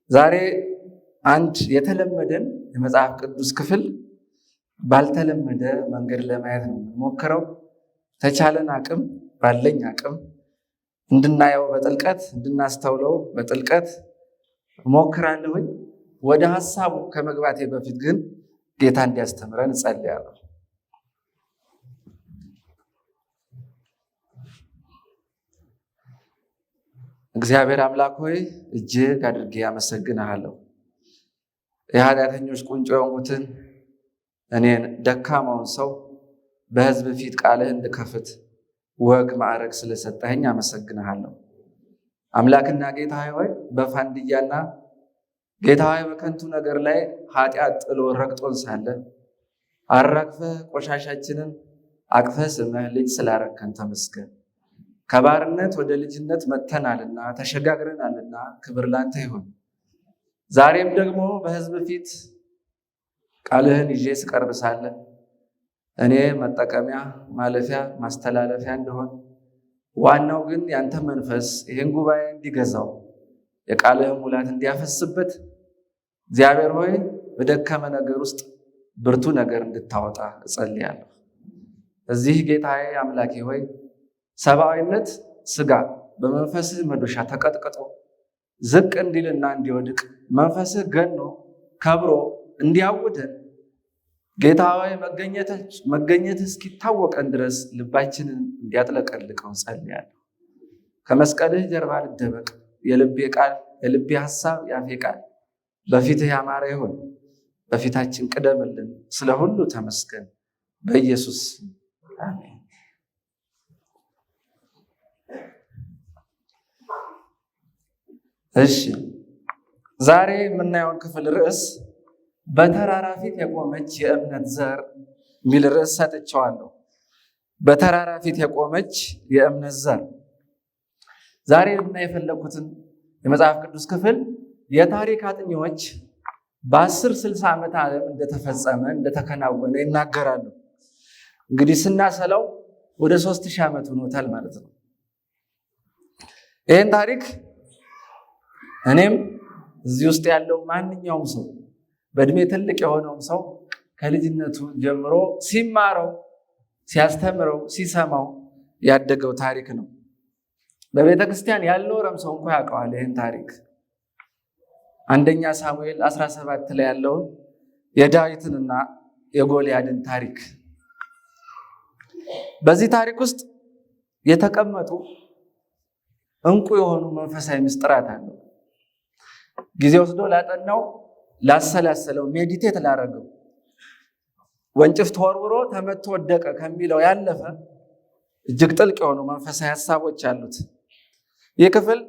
ዛሬ አንድ የተለመደን የመጽሐፍ ቅዱስ ክፍል ባልተለመደ መንገድ ለማየት ነው የምንሞክረው። ተቻለን አቅም ባለኝ አቅም እንድናየው በጥልቀት እንድናስተውለው በጥልቀት እሞክራለሁኝ። ወደ ሐሳቡ ከመግባቴ በፊት ግን ጌታ እንዲያስተምረን እጸልያለሁ። እግዚአብሔር አምላክ ሆይ እጅግ አድርጌ አመሰግንሃለሁ። የኃጢአተኞች ቁንጮ የሆኑትን እኔን ደካማውን ሰው በሕዝብ ፊት ቃልህ እንድከፍት ወግ ማዕረግ ስለሰጠኸኝ አመሰግንሃለሁ። አምላክና ጌታ ሆይ በፋንድያና ጌታ ሆይ በከንቱ ነገር ላይ ኃጢአት ጥሎ ረግጦን ሳለ አራግፈህ ቆሻሻችንን አቅፈህ ስመህ ልጅ ስላረከን ተመስገን። ከባርነት ወደ ልጅነት መጥተናልና ተሸጋግረናልና ክብር ላንተ ይሁን። ዛሬም ደግሞ በሕዝብ ፊት ቃልህን ይዤ ስቀርብ ሳለ እኔ መጠቀሚያ ማለፊያ ማስተላለፊያ እንደሆን፣ ዋናው ግን ያንተ መንፈስ ይህን ጉባኤ እንዲገዛው የቃልህን ሙላት እንዲያፈስበት እግዚአብሔር ሆይ በደከመ ነገር ውስጥ ብርቱ ነገር እንድታወጣ እጸልያለሁ። እዚህ ጌታዬ አምላኬ ሆይ ሰብአዊነት ስጋ በመንፈስህ መዶሻ ተቀጥቅጦ ዝቅ እንዲልና እንዲወድቅ መንፈስህ ገኖ ከብሮ እንዲያውደን ጌታ ሆይ መገኘትህ እስኪታወቀን ድረስ ልባችንን እንዲያጥለቀልቀው ጸልያለሁ። ከመስቀልህ ጀርባ ልደበቅ። የልቤ ቃል የልቤ ሐሳብ ያፌ ቃል በፊትህ ያማረ ይሁን። በፊታችን ቅደምልን። ስለ ሁሉ ተመስገን። በኢየሱስ አሜን። እሺ፣ ዛሬ የምናየውን ክፍል ርዕስ በተራራ ፊት የቆመች የእምነት ዘር የሚል ርዕስ ሰጥቼዋለሁ። በተራራ ፊት የቆመች የእምነት ዘር። ዛሬ ልናይ የፈለኩትን የመጽሐፍ ቅዱስ ክፍል የታሪክ አጥኚዎች በ10-60 ዓመት ዓለም እንደተፈጸመ እንደተከናወነ ይናገራሉ። እንግዲህ ስናሰላው ወደ 3000 ዓመት ሆኖታል ማለት ነው። ይህን ታሪክ እኔም እዚህ ውስጥ ያለው ማንኛውም ሰው በእድሜ ትልቅ የሆነውም ሰው ከልጅነቱ ጀምሮ ሲማረው፣ ሲያስተምረው፣ ሲሰማው ያደገው ታሪክ ነው። በቤተ ክርስቲያን ያልኖረም ሰው እንኳ ያውቀዋል ይህን ታሪክ። አንደኛ ሳሙኤል 17 ላይ ያለውን የዳዊትንና የጎልያድን ታሪክ። በዚህ ታሪክ ውስጥ የተቀመጡ እንቁ የሆኑ መንፈሳዊ ምስጢራት አለው። ጊዜ ወስዶ ላጠናው፣ ላሰላሰለው፣ ሜዲቴት ላረገው ወንጭፍ ተወርውሮ ተመቶ ወደቀ ከሚለው ያለፈ እጅግ ጥልቅ የሆኑ መንፈሳዊ ሀሳቦች አሉት። ይህ ክፍል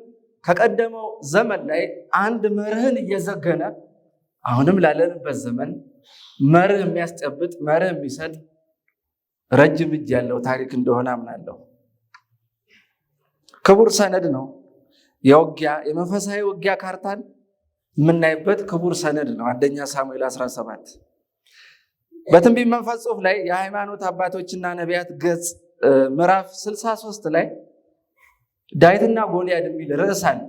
ከቀደመው ዘመን ላይ አንድ መርህን እየዘገነ አሁንም ላለንበት ዘመን መርህ የሚያስጨብጥ መርህ የሚሰጥ ረጅም እጅ ያለው ታሪክ እንደሆነ አምናለሁ። ክቡር ሰነድ ነው። የመንፈሳዊ ውጊያ ካርታን የምናይበት ክቡር ሰነድ ነው። አንደኛ ሳሙኤል 17 በትንቢት መንፈስ ጽሑፍ ላይ የሃይማኖት አባቶችና ነቢያት ገጽ ምዕራፍ 63 ላይ ዳዊትና ጎልያድ የሚል ርዕስ አለ።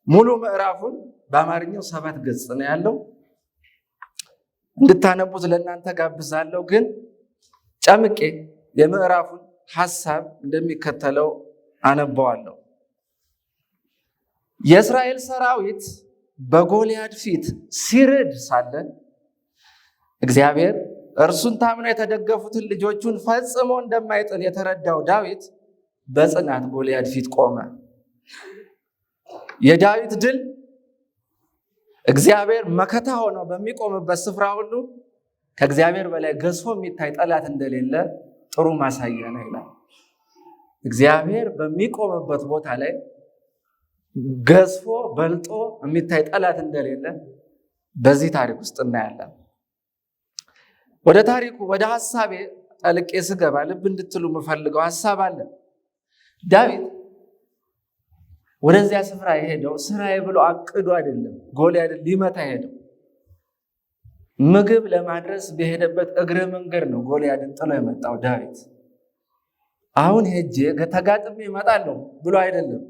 ሙሉ ምዕራፉን በአማርኛው 7 ገጽ ነው ያለው። እንድታነቡት ለእናንተ ጋብዛለሁ። ግን ጨምቄ የምዕራፉን ሐሳብ እንደሚከተለው አነባዋለሁ። የእስራኤል ሰራዊት በጎልያድ ፊት ሲርድ ሳለ እግዚአብሔር እርሱን ታምነው የተደገፉትን ልጆቹን ፈጽሞ እንደማይጥል የተረዳው ዳዊት በጽናት ጎልያድ ፊት ቆመ። የዳዊት ድል እግዚአብሔር መከታ ሆኖ በሚቆምበት ስፍራ ሁሉ ከእግዚአብሔር በላይ ገዝፎ የሚታይ ጠላት እንደሌለ ጥሩ ማሳያ ነው ይላል። እግዚአብሔር በሚቆምበት ቦታ ላይ ገዝፎ በልጦ የሚታይ ጠላት እንደሌለ በዚህ ታሪክ ውስጥ እናያለን። ወደ ታሪኩ ወደ ሐሳቤ ጠልቄ ስገባ ልብ እንድትሉ የምፈልገው ሐሳብ አለ። ዳዊት ወደዚያ ስፍራ የሄደው ስራዬ ብሎ አቅዶ አይደለም። ጎልያድን ሊመታ ሄደው ምግብ ለማድረስ በሄደበት እግረ መንገድ ነው ጎልያድን ጥሎ የመጣው ዳዊት። አሁን ሄጄ ተጋጥሜ እመጣለሁ ብሎ አይደለም።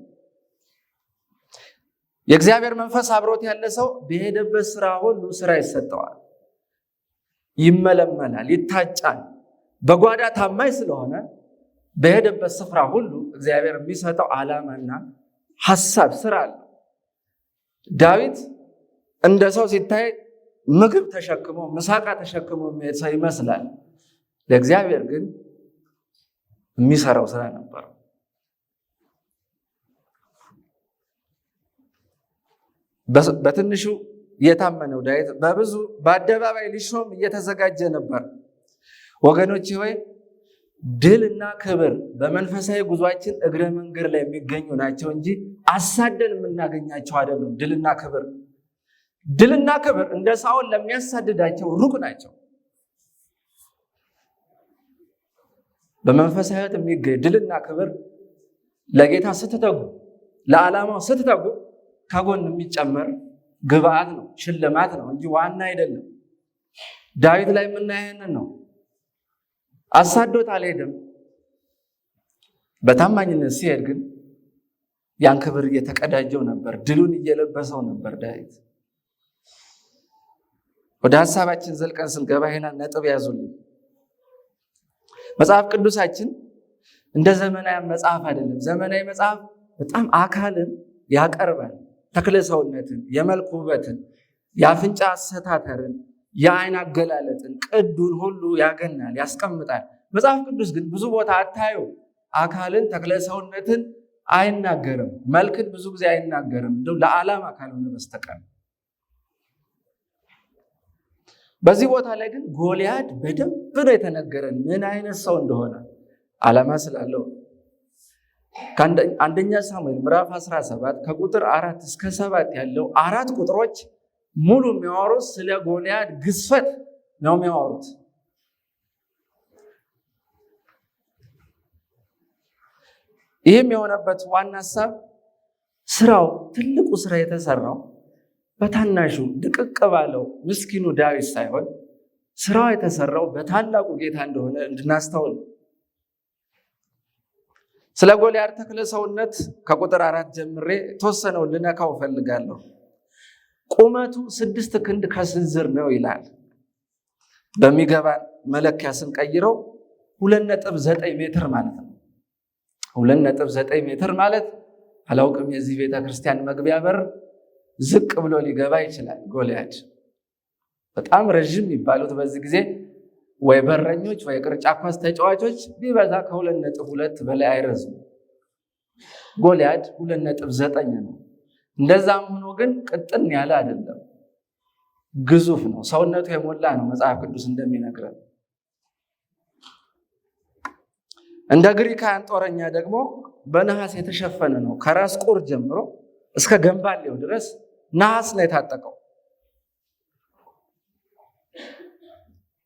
የእግዚአብሔር መንፈስ አብሮት ያለ ሰው በሄደበት ስራ ሁሉ ስራ ይሰጠዋል፣ ይመለመላል፣ ይታጫል። በጓዳ ታማኝ ስለሆነ በሄደበት ስፍራ ሁሉ እግዚአብሔር የሚሰጠው ዓላማና ሐሳብ ስራ አለ። ዳዊት እንደ ሰው ሲታይ ምግብ ተሸክሞ ምሳቃ ተሸክሞ የሚሄድ ሰው ይመስላል። ለእግዚአብሔር ግን የሚሰራው ስራ ነበር። በትንሹ የታመነው ዳዊት በብዙ በአደባባይ ሊሾም እየተዘጋጀ ነበር። ወገኖች ሆይ ድልና ክብር በመንፈሳዊ ጉዟችን እግረ መንገድ ላይ የሚገኙ ናቸው እንጂ አሳደን የምናገኛቸው አይደሉም። ድልና ክብር እንደ ሳኦል ለሚያሳድዳቸው ሩቅ ናቸው። በመንፈሳዊ ሕይወት የሚገኝ ድልና ክብር ለጌታ ስትተጉ፣ ለዓላማው ስትተጉ ከጎን የሚጨመር ግብአት ነው፣ ሽልማት ነው እንጂ ዋና አይደለም። ዳዊት ላይ የምናየው ነው። አሳዶት አልሄድም። በታማኝነት ሲሄድ ግን ያን ክብር እየተቀዳጀው ነበር፣ ድሉን እየለበሰው ነበር ዳዊት። ወደ ሐሳባችን ዘልቀን ስንገባ ይሄን ነጥብ ያዙልኝ። መጽሐፍ ቅዱሳችን እንደ ዘመናዊ መጽሐፍ አይደለም። ዘመናዊ መጽሐፍ በጣም አካልን ያቀርባል፣ ተክለ ሰውነትን፣ የመልክ ውበትን፣ የአፍንጫ አሰታተርን፣ የአይን አገላለጥን፣ ቅዱን ሁሉ ያገናል፣ ያስቀምጣል። መጽሐፍ ቅዱስ ግን ብዙ ቦታ አታዩ። አካልን፣ ተክለ ሰውነትን አይናገርም፣ መልክን ብዙ ጊዜ አይናገርም፣ እንደው ለዓላማ ካልሆነ በስተቀር። በዚህ ቦታ ላይ ግን ጎልያድ በደንብ ነው የተነገረን ምን አይነት ሰው እንደሆነ ዓላማ ስላለው። አንደኛ ሳሙኤል ምዕራፍ 17 ከቁጥር 4 እስከ 7 ያለው 4 ቁጥሮች ሙሉ የሚያወሩት ስለ ጎልያድ ግዝፈት ነው የሚያወሩት። ይህም የሆነበት ዋና ሀሳብ ስራው ትልቁ ስራ የተሰራው በታናሹ ድቅቅ ባለው ምስኪኑ ዳዊት ሳይሆን ስራው የተሰራው በታላቁ ጌታ እንደሆነ እንድናስተውል። ስለ ጎልያድ ተክለ ሰውነት ከቁጥር 4 ጀምሬ ተወሰነው ልነካው ፈልጋለሁ። ቁመቱ 6 ክንድ ከስንዝር ነው ይላል። በሚገባን መለኪያ ስንቀይረው 2.9 ሜትር ማለት ነው። 2.9 ሜትር ማለት አላውቅም፣ የዚህ ቤተክርስቲያን መግቢያ በር ዝቅ ብሎ ሊገባ ይችላል። ጎልያድ በጣም ረዥም የሚባሉት በዚህ ጊዜ ወይ በረኞች ወይ ቅርጫት ኳስ ተጫዋቾች ቢበዛ ከ2.2 በላይ አይረዝም። ጎልያድ 2.9 ነው። እንደዛም ሆኖ ግን ቅጥን ያለ አይደለም፣ ግዙፍ ነው። ሰውነቱ የሞላ ነው። መጽሐፍ ቅዱስ እንደሚነግረን እንደ ግሪካውያን ጦረኛ ደግሞ በነሐስ የተሸፈነ ነው። ከራስ ቁር ጀምሮ እስከ ገንባሌው ድረስ ነሐስ ነው የታጠቀው።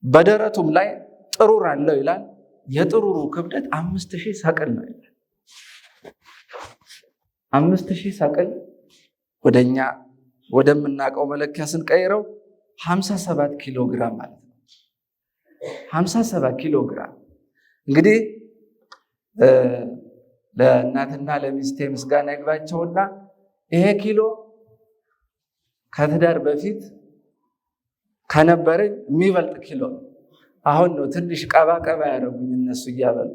በደረቱም ላይ ጥሩር አለው ይላል። የጥሩሩ ክብደት 5000 ሰቅል ነው ይላል። 5000 ሰቅል ወደኛ ወደምናውቀው መለኪያ ስንቀይረው 57 ኪሎ ግራም ማለት ነው። 57 ኪሎ ግራም እንግዲህ ለእናትና ለሚስቴ ምስጋና ይግባቸውና ይሄ ኪሎ ከትዳር በፊት ከነበረኝ የሚበልጥ ኪሎ አሁን ነው ትንሽ ቀባ ያደረጉኝ እነሱ እያበሉ።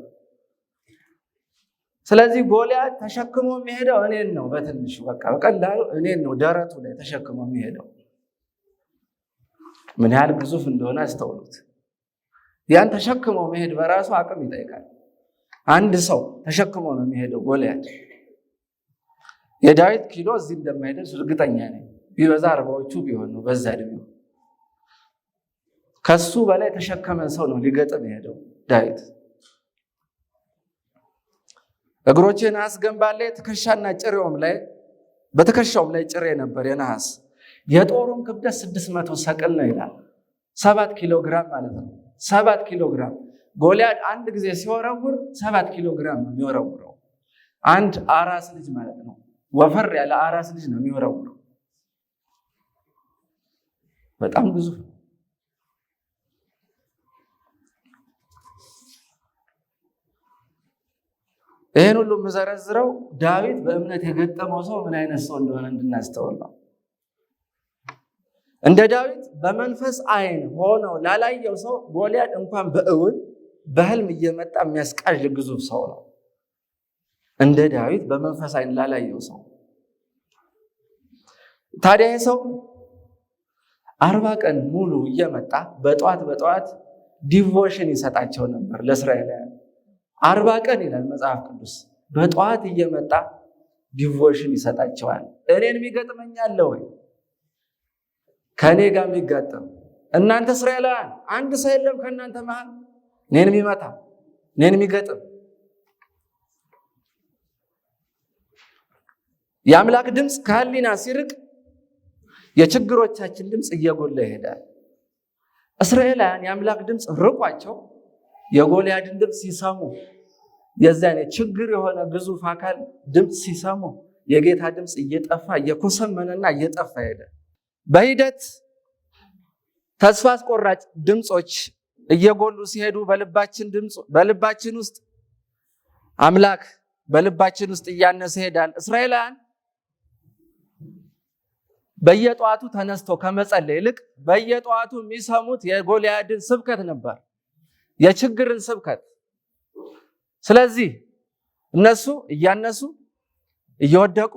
ስለዚህ ጎልያድ ተሸክሞ የሚሄደው እኔን ነው። በትንሹ በቀላሉ እኔን ነው ደረቱ ላይ ተሸክሞ የሚሄደው። ምን ያህል ግዙፍ እንደሆነ አስተውሉት። ያን ተሸክሞ መሄድ በራሱ አቅም ይጠይቃል። አንድ ሰው ተሸክሞ ነው የሚሄደው ጎልያድ። የዳዊት ኪሎ እዚህ እንደማይደርስ እርግጠኛ ነኝ። ቢበዛ 40ዎቹ ቢሆን ነው በዛ እድሜው። ከሱ በላይ ተሸከመን ሰው ነው ሊገጥም የሄደው ዳዊት። እግሮቼ ነሐስ ገንባሌ፣ ትከሻና ጭሬውም ላይ በትከሻውም ላይ ጭሬ ነበር የነሐስ። የጦሩም ክብደት 600 ሰቅል ነው ይላል። 7 ኪሎ ግራም ማለት ነው። 7 ኪሎ ግራም ጎልያድ አንድ ጊዜ ሲወረውር 7 ኪሎ ግራም ነው የሚወረውረው። አንድ አራስ ልጅ ማለት ነው። ወፈር ያለ አራስ ልጅ ነው የሚወረውረው። በጣም ግዙፍ ነው። ይህን ሁሉ የምዘረዝረው ዳዊት በእምነት የገጠመው ሰው ምን አይነት ሰው እንደሆነ እንድናስተውል ነው። እንደ ዳዊት በመንፈስ ዓይን ሆኖ ላላየው ሰው ጎልያድ እንኳን በእውን በህልም እየመጣ የሚያስቃዥ ግዙፍ ሰው ነው። እንደ ዳዊት በመንፈስ ዓይን ላላየው ሰው ታዲያ ይህ ሰው 40 ቀን ሙሉ እየመጣ በጠዋት ዲቮሽን ይሰጣቸው ነበር ለእስራኤላውያን። 40 ቀን ይላል መጽሐፍ ቅዱስ። በጠዋት እየመጣ ዲቮሽን ይሰጣቸዋል። እኔን የሚገጥመኛል ወይ? ከእኔ ጋር የሚጋጠም እናንተ እስራኤላውያን አንድ ሰው የለም ከእናንተ መሃል እኔን የሚመታ እኔን የሚገጥም? የአምላክ ድምፅ ከህሊና ሲርቅ የችግሮቻችን ድምፅ እየጎላ ይሄዳል። እስራኤላውያን የአምላክ ድምፅ ርቋቸው የጎልያድን ድምፅ ሲሰሙ፣ የዛኔ ችግር የሆነ ግዙፍ አካል ድምፅ ሲሰሙ የጌታ ድምፅ እየጠፋ እየኮሰመነና እየጠፋ ሄደ። በሂደት ተስፋ አስቆራጭ ድምፆች እየጎሉ ሲሄዱ በልባችን ውስጥ አምላክ በልባችን ውስጥ እያነሰ ይሄዳል። እስራኤላውያን በየጠዋቱ ተነስቶ ከመጸለይ ይልቅ በየጠዋቱ የሚሰሙት የጎልያድን ስብከት ነበር፣ የችግርን ስብከት። ስለዚህ እነሱ እያነሱ እየወደቁ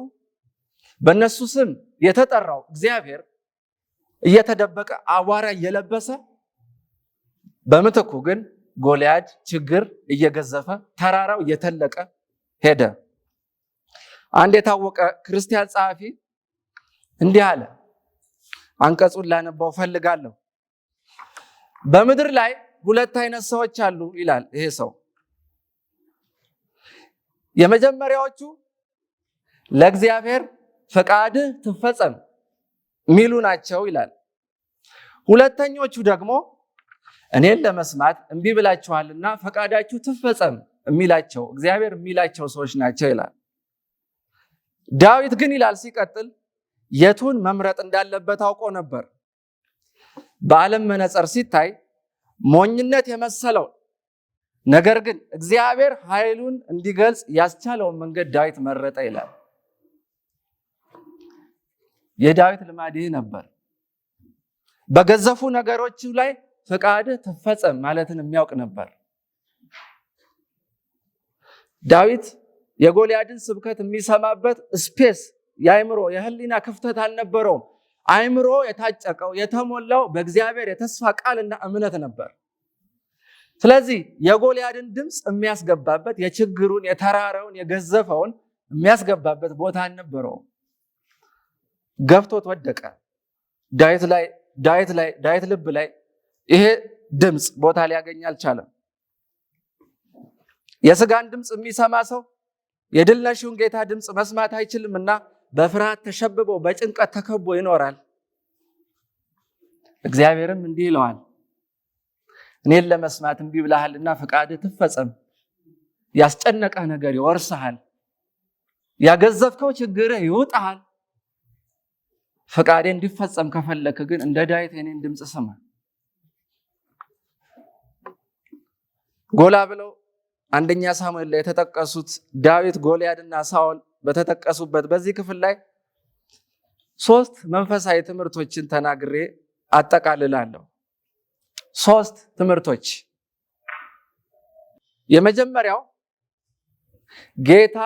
በእነሱ ስም የተጠራው እግዚአብሔር እየተደበቀ አቧራ እየለበሰ፣ በምትኩ ግን ጎልያድ ችግር እየገዘፈ ተራራው እየተለቀ ሄደ። አንድ የታወቀ ክርስቲያን ጸሐፊ እንዲህ አለ። አንቀጹን ላነባው ፈልጋለሁ። በምድር ላይ 2 አይነት ሰዎች አሉ ይላል ይሄ ሰው። የመጀመሪያዎቹ ለእግዚአብሔር ፈቃድህ ትፈጸም ሚሉ ናቸው ይላል። ሁለተኞቹ ደግሞ እኔን ለመስማት እምቢ ብላችኋልና ፈቃዳችሁ ትፈጸም የሚላቸው እግዚአብሔር የሚላቸው ሰዎች ናቸው ይላል። ዳዊት ግን ይላል ሲቀጥል የቱን መምረጥ እንዳለበት አውቆ ነበር። በዓለም መነጽር ሲታይ ሞኝነት የመሰለው ነገር ግን እግዚአብሔር ኃይሉን እንዲገልጽ ያስቻለውን መንገድ ዳዊት መረጠ ይላል። የዳዊት ልማድ ይህ ነበር። በገዘፉ ነገሮች ላይ ፈቃድህ ትፈጸም ማለትን የሚያውቅ ነበር። ዳዊት የጎልያድን ስብከት የሚሰማበት ስፔስ የአእምሮ የህሊና ክፍተት አልነበረውም። አእምሮ የታጨቀው የተሞላው በእግዚአብሔር የተስፋ ቃልና እምነት ነበር። ስለዚህ የጎልያድን ድምፅ የሚያስገባበት የችግሩን የተራራውን የገዘፈውን የሚያስገባበት ቦታ አልነበረውም። ገብቶት ወደቀ። ዳዊት ልብ ላይ ይሄ ድምፅ ቦታ ሊያገኝ አልቻለም። የስጋን ድምፅ የሚሰማ ሰው የድል ነሺውን ጌታ ድምፅ መስማት አይችልምና በፍርሃት ተሸብቦ በጭንቀት ተከቦ ይኖራል። እግዚአብሔርም እንዲህ ይለዋል፣ እኔን ለመስማት እምቢ ብለሃልና ፈቃድህ ትፈጸም። ያስጨነቀህ ነገር ይወርስሃል፣ ያገዘፍከው ችግርህ ይውጣሃል። ፈቃዴ እንዲፈጸም ከፈለክ ግን እንደ ዳዊት የኔን ድምፅ ስማ። ጎላ ብለው አንደኛ ሳሙኤል ላይ የተጠቀሱት ዳዊት፣ ጎልያድና ሳኦል በተጠቀሱበት በዚህ ክፍል ላይ 3 መንፈሳዊ ትምህርቶችን ተናግሬ አጠቃልላለሁ። 3 ትምህርቶች። የመጀመሪያው ጌታ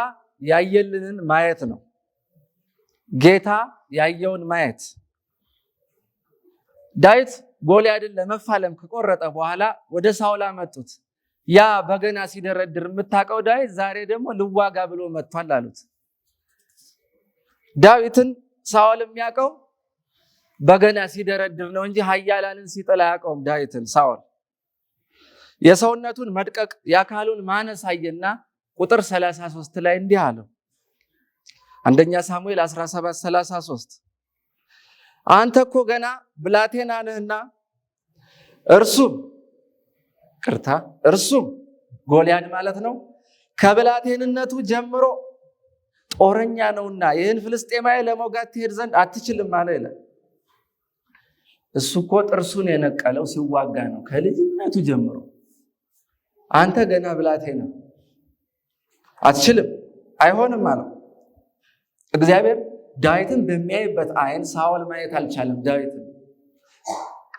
ያየልንን ማየት ነው። ጌታ ያየውን ማየት። ዳዊት ጎልያድን ለመፋለም ከቆረጠ በኋላ ወደ ሳኦል አመጡት። ያ በገና ሲደረድር የምታውቀው ዳዊት ዛሬ ደግሞ ልዋጋ ብሎ መጥቷል አሉት። ዳዊትን ሳኦል የሚያውቀው በገና ሲደረድር ነው እንጂ ኃያላንን ሲጥል አያውቀውም። ዳዊትን ሳኦል የሰውነቱን መድቀቅ የአካሉን ማነስ አየና ቁጥር 33 ላይ እንዲህ አለው። አንደኛ ሳሙኤል 17:33 አንተ እኮ ገና ብላቴና ነህና እርሱም ጎልያድ ማለት ነው ከብላቴንነቱ ጀምሮ ጦረኛ ነውና ይህን ፍልስጤማዊ ለመውጋት ትሄድ ዘንድ አትችልም አለ ይላል። እሱ እኮ ጥርሱን የነቀለው ሲዋጋ ነው ከልጅነቱ ጀምሮ። አንተ ገና ብላቴና አትችልም፣ አይሆንም አለው። እግዚአብሔር ዳዊትን በሚያይበት አይን ሳኦል ማየት አልቻለም። ዳዊትን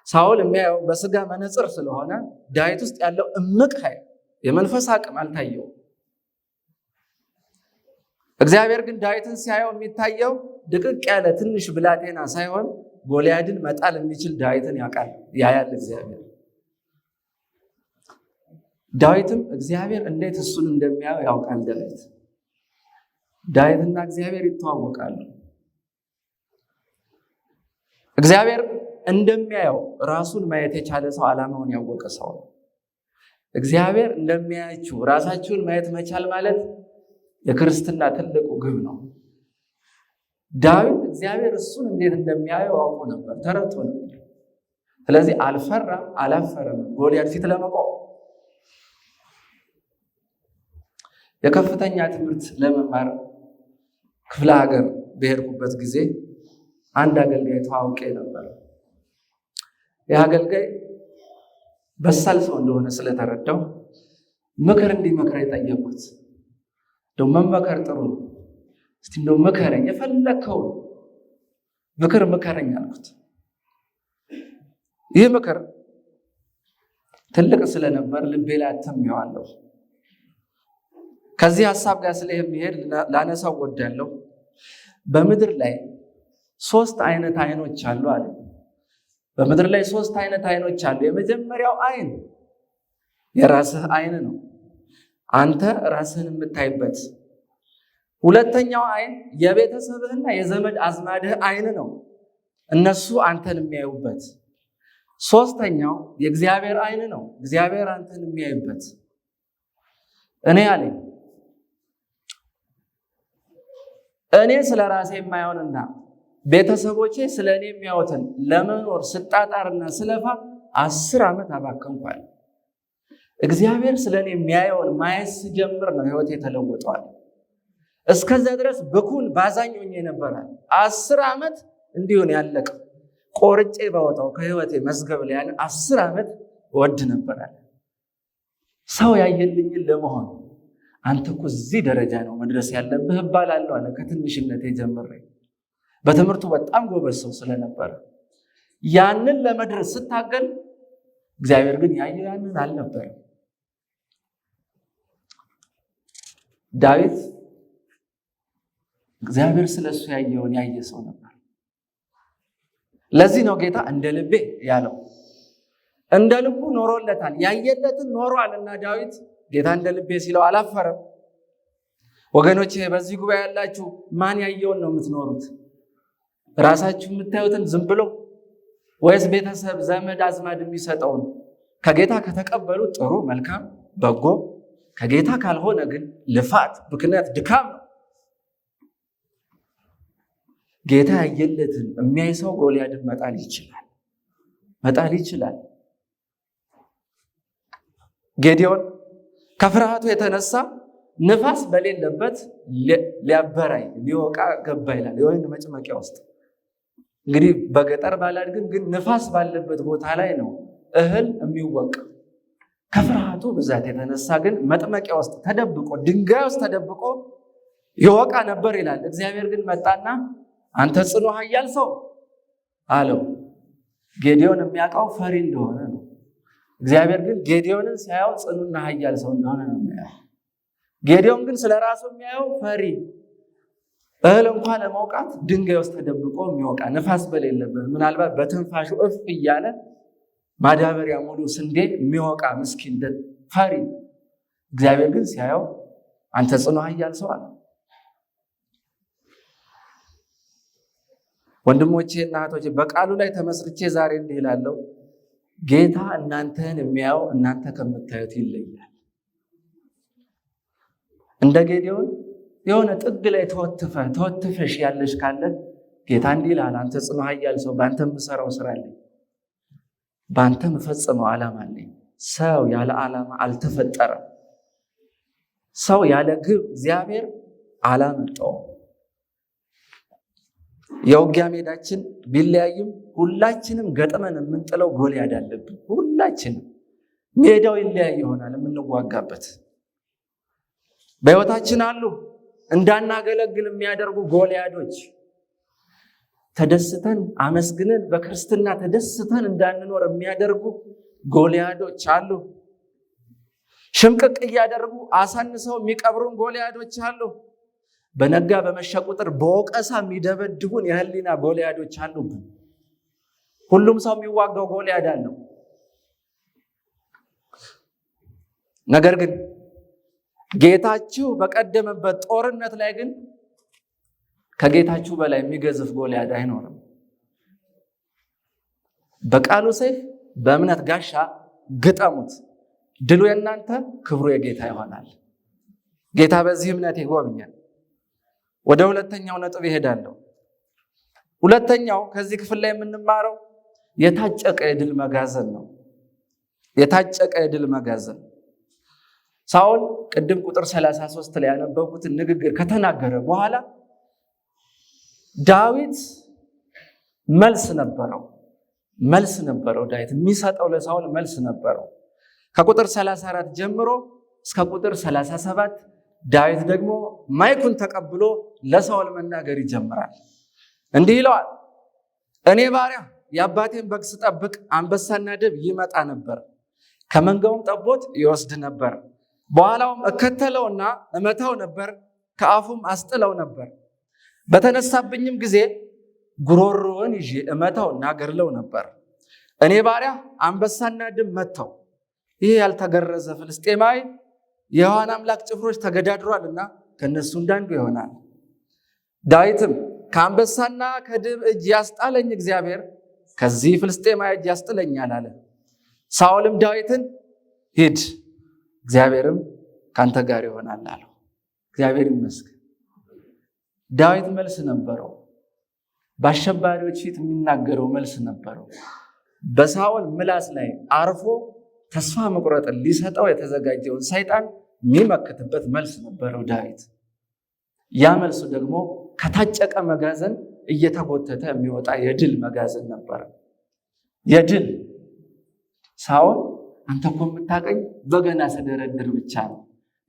ሳኦል የሚያየው በስጋ መነጽር ስለሆነ ዳዊት ውስጥ ያለው እምቅ ኃይል የመንፈስ አቅም አልታየው። እግዚአብሔር ግን ዳዊትን ሲያየው የሚታየው ድቅቅ ያለ ትንሽ ብላቴና ሳይሆን ጎልያድን መጣል የሚችል ዳዊትን ያያል እግዚአብሔር። ዳዊትም እግዚአብሔር እንዴት እሱን እንደሚያየው ያውቃል። ዳዊትና እግዚአብሔር ይተዋወቃሉ። እግዚአብሔር እንደሚያየው ራሱን ማየት የቻለ ሰው ዓላማውን ያወቀ ሰው ነው። እግዚአብሔር እንደሚያያችሁ ራሳችሁን ማየት መቻል ማለት የክርስትና ትልቁ ግብ ነው። ዳዊት እግዚአብሔር እሱን እንዴት እንደሚያየው አውቆ ነበር፣ ተረድቶ ነበር። ስለዚህ አልፈራም፣ አላፈረም ጎልያድ ፊት ለመቆም። የከፍተኛ ትምህርት ለመማር ክፍለ ሀገር በሄድኩበት ጊዜ አንድ አገልጋይ ተዋውቄ ነበር። ይህ አገልጋይ በሳል ሰው እንደሆነ ስለተረዳው ምክር እንዲመክር የጠየቁት። እንደው መመከር ጥሩ ነው፣ እስቲ እንደው ምከረኝ፣ የፈለከው ምክር ምከረኝ አልኩት። ይህ ምክር ትልቅ ስለነበር ልቤ ላይ አተምየዋለሁ። ከዚህ ሐሳብ ጋር ስለሚሄድ ላነሳው ወዳለሁ። በምድር ላይ 3 አይነት አይኖች አሉ አለ። በምድር ላይ 3 አይነት አይኖች አሉ። የመጀመሪያው አይን የራስህ አይን ነው፣ አንተ ራስህን የምታይበት። ሁለተኛው አይን የቤተሰብህና የዘመድ አዝማድህ አይን ነው፣ እነሱ አንተን የሚያዩበት። ሶስተኛው የእግዚአብሔር አይን ነው፣ እግዚአብሔር አንተን የሚያዩበት። እኔ አለኝ እኔ ስለ ራሴ የማየውንና ቤተሰቦቼ ስለ እኔ የሚያዩትን ለመኖር ስጣጣርና ስለፋ 10 ዓመት አባከንኳል። እግዚአብሔር ስለ እኔ የሚያየውን ማየት ስጀምር ነው ህይወቴ ተለወጠዋል። እስከዛ ድረስ ብኩን ባዛኝ ሆኜ ነበራል። 10 ዓመት እንዲሆን ያለቀ ቆርጬ ባወጣው ከህይወቴ መዝገብ ላይ ያለ 10 ዓመት ወድ ነበራል። ሰው ያየልኝን ለመሆን አንተ እኮ እዚህ ደረጃ ነው መድረስ ያለብህ እባላለሁ አለ። ከትንሽነቴ ጀምሬ በትምህርቱ በጣም ጎበዝ ሰው ስለነበረ ያንን ለመድረስ ስታገል፣ እግዚአብሔር ግን ያየው ያንን አልነበረም። ዳዊት እግዚአብሔር ስለሱ ያየውን ያየ ሰው ነበር። ለዚህ ነው ጌታ እንደ ልቤ ያለው። እንደ ልቡ ኖሮለታል፣ ያየለትን ኖሯልና ዳዊት ጌታ እንደ ልቤ ሲለው አላፈረም። ወገኖቼ በዚህ ጉባኤ ያላችሁ ማን ያየውን ነው የምትኖሩት? ራሳችሁ የምታዩትን ዝም ብሎ ወይስ ቤተሰብ ዘመድ አዝማድ የሚሰጠውን? ከጌታ ከተቀበሉ ጥሩ መልካም በጎ፣ ከጌታ ካልሆነ ግን ልፋት ብክነት ድካም ነው። ጌታ ያየለትን የሚያይ ሰው ጎልያድን መጣል ይችላል። ጌዲዮን ከፍርሃቱ የተነሳ ንፋስ በሌለበት ሊያበራይ ሊወቃ ገባ ይላል የወይን መጭመቂያ ውስጥ። እንግዲህ በገጠር ባላድግም ግን ንፋስ ባለበት ቦታ ላይ ነው እህል የሚወቃ። ከፍርሃቱ ብዛት የተነሳ ግን መጥመቂያ ውስጥ ተደብቆ ድንጋይ ውስጥ ተደብቆ ይወቃ ነበር ይላል። እግዚአብሔር ግን መጣና አንተ ጽኑ ኃያል ሰው አለው። ጌዲዮን የሚያውቀው ፈሪ እንደሆነ ነው። እግዚአብሔር ግን ጌዲዮንን ሲያየው ጽኑና ኃያል ሰው እንደሆነ ነው የሚያየው። ጌዲዮን ግን ስለ ራሱ የሚያየው ፈሪ፣ እህል እንኳን ለመውቃት ድንጋይ ውስጥ ተደብቆ የሚወቃ ንፋስ በሌለበት ምናልባት በትንፋሹ እፍ እያለ ማዳበሪያ ሙሉ ስንዴ የሚወቃ ምስኪን ፈሪ። እግዚአብሔር ግን ሲያየው አንተ ጽኑ ኃያል ሰው አለ። ወንድሞቼ እና እህቶቼ በቃሉ ላይ ተመስርቼ ዛሬ እንዲህ እላለሁ፣ ጌታ እናንተን የሚያየው እናንተ ከምታዩት ይለያል። እንደ ጌዲዮን የሆነ ጥግ ላይ ተወትፈሽ ያለሽ ካለ ጌታ እንዲህ ይላል፣ አንተ ጽኑ ኃያል ሰው፣ በአንተ የምሰራው ስራ አለኝ፣ በአንተ የምፈጽመው ዓላማ አለኝ። ሰው ያለ ዓላማ አልተፈጠረም። ሰው ያለ ግብ እግዚአብሔር አላመጣውም። የውጊያ ሜዳችን ቢለያይም ሁላችንም ገጥመን የምንጥለው ጎልያድ አለብን። ሁላችንም ሜዳው ይለያይ ይሆናል የምንዋጋበት። በሕይወታችን አሉ እንዳናገለግል የሚያደርጉ ጎልያዶች። ተደስተን አመስግነን በክርስትና ተደስተን እንዳንኖር የሚያደርጉ ጎልያዶች አሉ። ሽምቅቅ እያደረጉ አሳንሰው የሚቀብሩን ጎልያዶች አሉ። በነጋ በመሸ ቁጥር በወቀሳ የሚደበድቡን የህሊና ጎልያዶች አሉብን። ሁሉም ሰው የሚዋጋው ጎልያድ አለው። ነገር ግን ጌታችሁ በቀደመበት ጦርነት ላይ ግን ከጌታችሁ በላይ የሚገዝፍ ጎልያድ አይኖርም። በቃሉ ሰይፍ በእምነት ጋሻ ግጠሙት። ድሉ የእናንተ ክብሩ የጌታ ይሆናል። ጌታ በዚህ እምነት ይጎብኛል። ወደ ሁለተኛው ነጥብ ይሄዳለሁ። ሁለተኛው ከዚህ ክፍል ላይ የምንማረው የታጨቀ የድል መጋዘን ነው። የታጨቀ የድል መጋዘን። ሳኦል ቅድም ቁጥር 33 ላይ ያነበብኩትን ንግግር ከተናገረ በኋላ ዳዊት መልስ ነበረው። ዳዊት የሚሰጠው ለሳኦል መልስ ነበረው። ከቁጥር 34 ጀምሮ እስከ ቁጥር 37 ዳዊት ደግሞ ማይኩን ተቀብሎ ለሳኦል መናገር ይጀምራል። እንዲህ ይለዋል፣ እኔ ባሪያ የአባቴን በግ ስጠብቅ አንበሳና ድብ ይመጣ ነበር፣ ከመንጋውም ጠቦት ይወስድ ነበር። በኋላውም እከተለውና እመታው ነበር፣ ከአፉም አስጥለው ነበር። በተነሳብኝም ጊዜ ጉሮሮውን ይዤ እመታውና ገድለው ነበር። እኔ ባሪያ አንበሳና ድብ መታው። ይህ ያልተገረዘ ፍልስጤማዊ የሕያዋን አምላክ ጭፍሮች ተገዳድሯልና ከነሱ እንዳንዱ ይሆናል። ዳዊትም ከአንበሳና ከድብ እጅ ያስጣለኝ እግዚአብሔር ከዚህ ፍልስጤማዊ እጅ ያስጥለኛል አለ። ሳኦልም ዳዊትን ሂድ፣ እግዚአብሔርም ካንተ ጋር ይሆናል አለው። እግዚአብሔር ይመስገን። ዳዊት መልስ ነበረው። በአሸባሪዎች ፊት የሚናገረው መልስ ነበረው። በሳኦል ምላስ ላይ አርፎ ተስፋ መቁረጥን ሊሰጠው የተዘጋጀውን ሰይጣን የሚመክትበት መልስ ነበረው ዳዊት። ያ መልሱ ደግሞ ከታጨቀ መጋዘን እየተጎተተ የሚወጣ የድል መጋዘን ነበረ። የድል ሳኦል አንተ እኮ የምታውቀኝ በገና ስደረድር ብቻ ነው፣